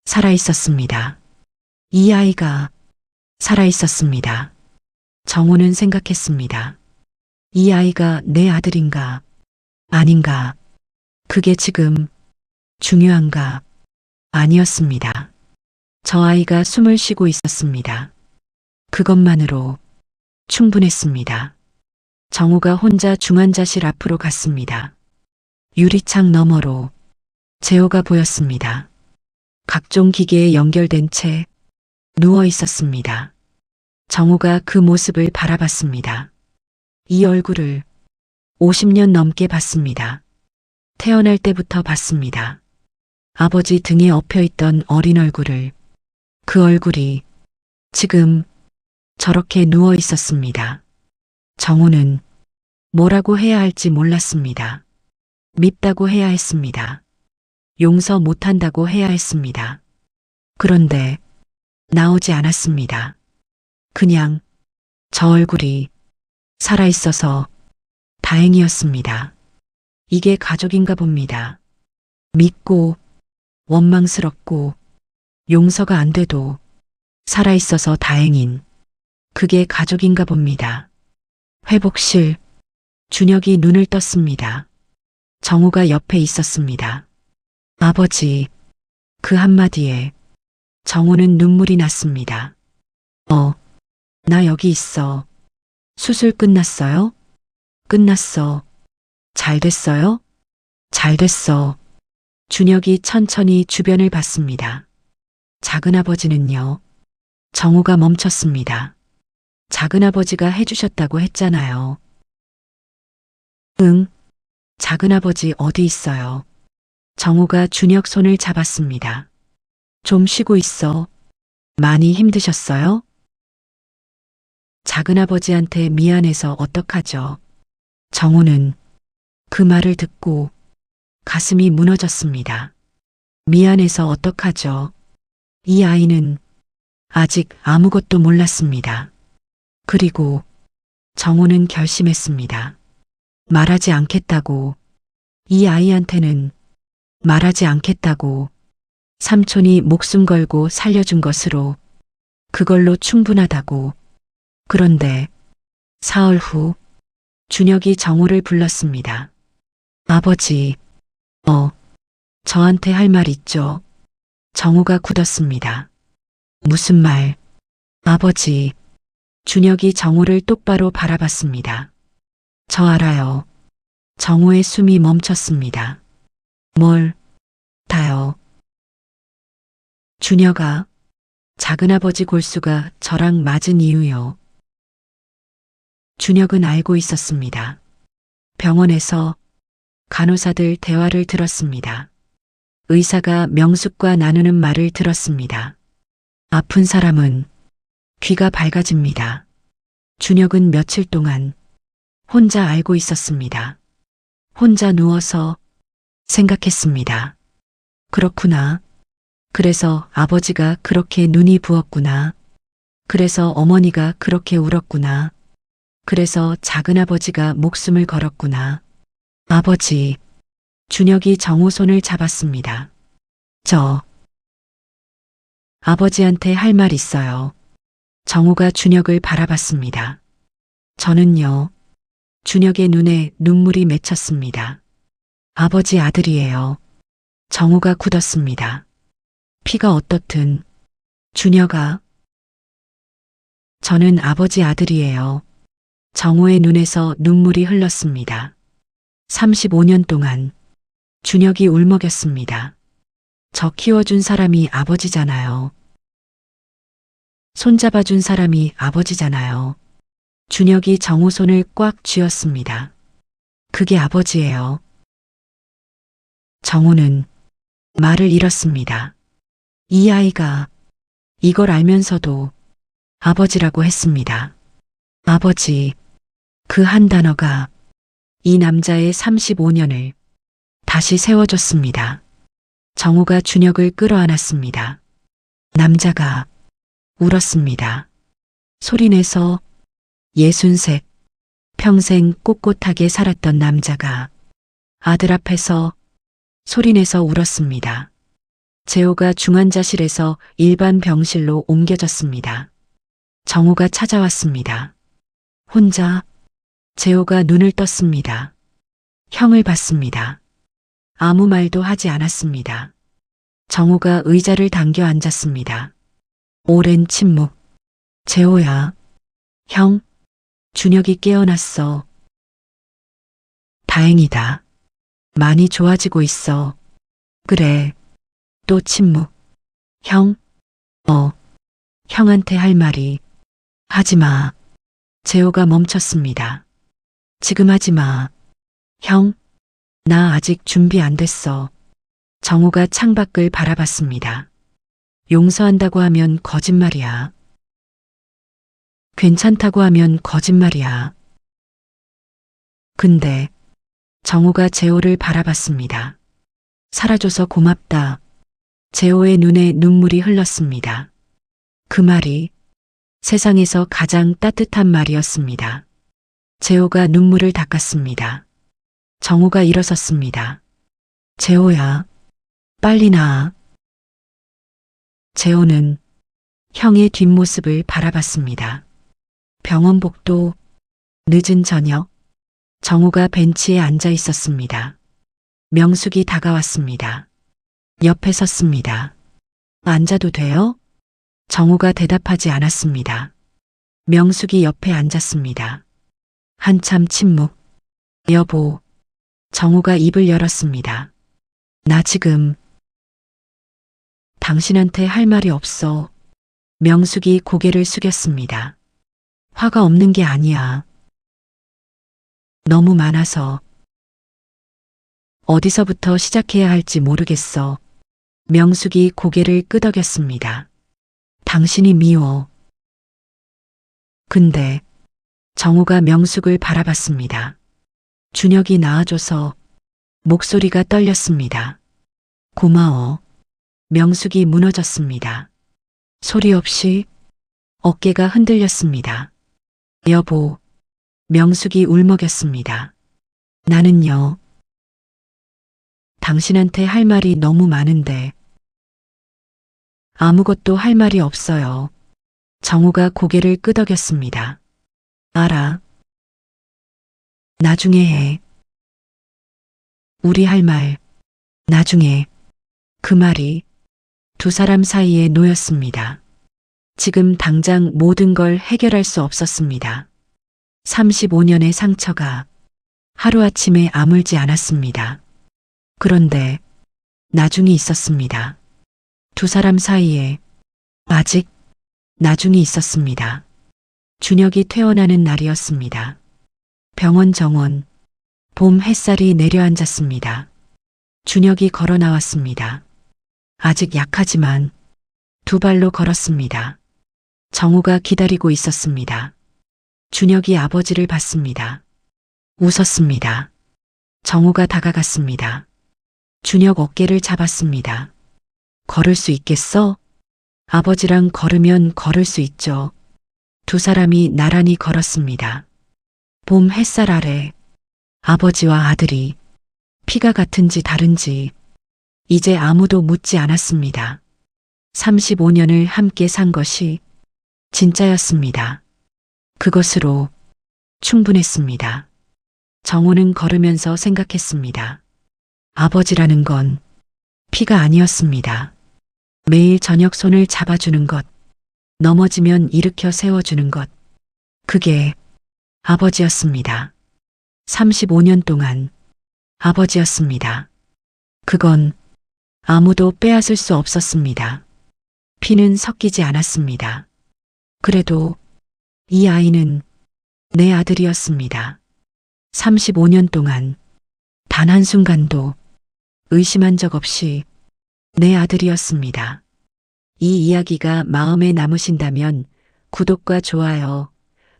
살아 있었습니다. 이 아이가 살아 있었습니다. 정우는 생각했습니다. 이 아이가 내 아들인가 아닌가, 그게 지금 중요한가 아니었습니다. 저 아이가 숨을 쉬고 있었습니다. 그것만으로 충분했습니다. 정우가 혼자 중환자실 앞으로 갔습니다. 유리창 너머로 재호가 보였습니다. 각종 기계에 연결된 채 누워 있었습니다. 정우가 그 모습을 바라봤습니다. 이 얼굴을 50년 넘게 봤습니다. 태어날 때부터 봤습니다. 아버지 등에 엎여있던 어린 얼굴을, 그 얼굴이 지금 저렇게 누워 있었습니다. 정우는 뭐라고 해야 할지 몰랐습니다. 밉다고 해야 했습니다. 용서 못한다고 해야 했습니다. 그런데 나오지 않았습니다. 그냥 저 얼굴이 살아있어서 다행이었습니다. 이게 가족인가 봅니다. 믿고 원망스럽고 용서가 안 돼도 살아있어서 다행인, 그게 가족인가 봅니다. 회복실, 준혁이 눈을 떴습니다. 정우가 옆에 있었습니다. 아버지, 그 한마디에 정우는 눈물이 났습니다. 나 여기 있어. 수술 끝났어요? 끝났어. 잘 됐어요? 잘 됐어. 준혁이 천천히 주변을 봤습니다. 작은아버지는요? 정우가 멈췄습니다. 작은아버지가 해주셨다고 했잖아요. 응, 작은아버지 어디 있어요? 정우가 준혁 손을 잡았습니다. 좀 쉬고 있어. 많이 힘드셨어요? 작은아버지한테 미안해서 어떡하죠? 정우는 그 말을 듣고 가슴이 무너졌습니다. 미안해서 어떡하죠? 이 아이는 아직 아무것도 몰랐습니다. 그리고 정우는 결심했습니다. 말하지 않겠다고, 이 아이한테는 말하지 않겠다고. 삼촌이 목숨 걸고 살려준 것으로 그걸로 충분하다고. 그런데 사흘 후 준혁이 정우를 불렀습니다. 아버지, 저한테 할 말 있죠? 정우가 굳었습니다. 무슨 말? 아버지. 준혁이 정우를 똑바로 바라봤습니다. 저 알아요. 정우의 숨이 멈췄습니다. 뭘 다요? 준혁아, 작은아버지 골수가 저랑 맞은 이유요. 준혁은 알고 있었습니다. 병원에서 간호사들 대화를 들었습니다. 의사가 명숙과 나누는 말을 들었습니다. 아픈 사람은 귀가 밝아집니다. 준혁은 며칠 동안 혼자 알고 있었습니다. 혼자 누워서 생각했습니다. 그렇구나. 그래서 아버지가 그렇게 눈이 부었구나. 그래서 어머니가 그렇게 울었구나. 그래서 작은아버지가 목숨을 걸었구나. 아버지. 준혁이 정우 손을 잡았습니다. 저 아버지한테 할 말 있어요. 정우가 준혁을 바라봤습니다. 저는요. 준혁의 눈에 눈물이 맺혔습니다. 아버지 아들이에요. 정우가 굳었습니다. 피가 어떻든 준혁아. 저는 아버지 아들이에요. 정우의 눈에서 눈물이 흘렀습니다. 35년 동안 준혁이 울먹였습니다. 저 키워준 사람이 아버지잖아요. 손잡아준 사람이 아버지잖아요. 준혁이 정우 손을 꽉 쥐었습니다. 그게 아버지예요. 정우는 말을 잃었습니다. 이 아이가 이걸 알면서도 아버지라고 했습니다. 아버지, 그 한 단어가 이 남자의 35년을 다시 세워줬습니다. 정우가 준혁을 끌어안았습니다. 남자가 울었습니다. 소리내서 63, 평생 꼿꼿하게 살았던 남자가 아들 앞에서 소리내서 울었습니다. 재호가 중환자실에서 일반 병실로 옮겨졌습니다. 정우가 찾아왔습니다. 혼자 재호가 눈을 떴습니다. 형을 봤습니다. 아무 말도 하지 않았습니다. 정우가 의자를 당겨 앉았습니다. 오랜 침묵. 재호야. 형. 준혁이 깨어났어. 다행이다. 많이 좋아지고 있어. 그래. 또 침묵. 형. 형한테 할 말이. 하지 마. 재호가 멈췄습니다. 지금 하지 마. 형. 나 아직 준비 안 됐어. 정우가 창밖을 바라봤습니다. 용서한다고 하면 거짓말이야. 괜찮다고 하면 거짓말이야. 근데 정우가 재호를 바라봤습니다. 살아줘서 고맙다. 재호의 눈에 눈물이 흘렀습니다. 그 말이 세상에서 가장 따뜻한 말이었습니다. 재호가 눈물을 닦았습니다. 정우가 일어섰습니다. 재호야, 빨리 나아. 재호는 형의 뒷모습을 바라봤습니다. 병원 복도, 늦은 저녁, 정우가 벤치에 앉아 있었습니다. 명숙이 다가왔습니다. 옆에 섰습니다. 앉아도 돼요? 정우가 대답하지 않았습니다. 명숙이 옆에 앉았습니다. 한참 침묵. 여보. 정우가 입을 열었습니다. 나 지금 당신한테 할 말이 없어. 명숙이 고개를 숙였습니다. 화가 없는 게 아니야. 너무 많아서. 어디서부터 시작해야 할지 모르겠어. 명숙이 고개를 끄덕였습니다. 당신이 미워. 근데 정우가 명숙을 바라봤습니다. 준혁이 나아줘서 목소리가 떨렸습니다. 고마워. 명숙이 무너졌습니다. 소리 없이 어깨가 흔들렸습니다. 여보. 명숙이 울먹였습니다. 나는요. 당신한테 할 말이 너무 많은데. 아무것도 할 말이 없어요. 정우가 고개를 끄덕였습니다. 알아. 나중에 해. 우리 할 말. 나중에. 그 말이 두 사람 사이에 놓였습니다. 지금 당장 모든 걸 해결할 수 없었습니다. 35년의 상처가 하루아침에 아물지 않았습니다. 그런데 나중이 있었습니다. 두 사람 사이에 아직 나중이 있었습니다. 준혁이 퇴원하는 날이었습니다. 병원 정원. 봄 햇살이 내려앉았습니다. 준혁이 걸어 나왔습니다. 아직 약하지만 두 발로 걸었습니다. 정우가 기다리고 있었습니다. 준혁이 아버지를 봤습니다. 웃었습니다. 정우가 다가갔습니다. 준혁 어깨를 잡았습니다. 걸을 수 있겠어? 아버지랑 걸으면 걸을 수 있죠. 두 사람이 나란히 걸었습니다. 봄 햇살 아래 아버지와 아들이 피가 같은지 다른지 이제 아무도 묻지 않았습니다. 35년을 함께 산 것이 진짜였습니다. 그것으로 충분했습니다. 정우는 걸으면서 생각했습니다. 아버지라는 건 피가 아니었습니다. 매일 저녁 손을 잡아주는 것, 넘어지면 일으켜 세워주는 것, 그게 아버지였습니다. 35년 동안 아버지였습니다. 그건 아무도 빼앗을 수 없었습니다. 피는 섞이지 않았습니다. 그래도 이 아이는 내 아들이었습니다. 35년 동안 단 한순간도 의심한 적 없이 내 아들이었습니다. 이 이야기가 마음에 남으신다면 구독과 좋아요,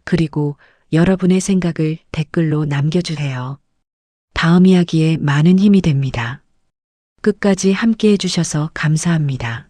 그리고 여러분의 생각을 댓글로 남겨주세요. 다음 이야기에 많은 힘이 됩니다. 끝까지 함께 해주셔서 감사합니다.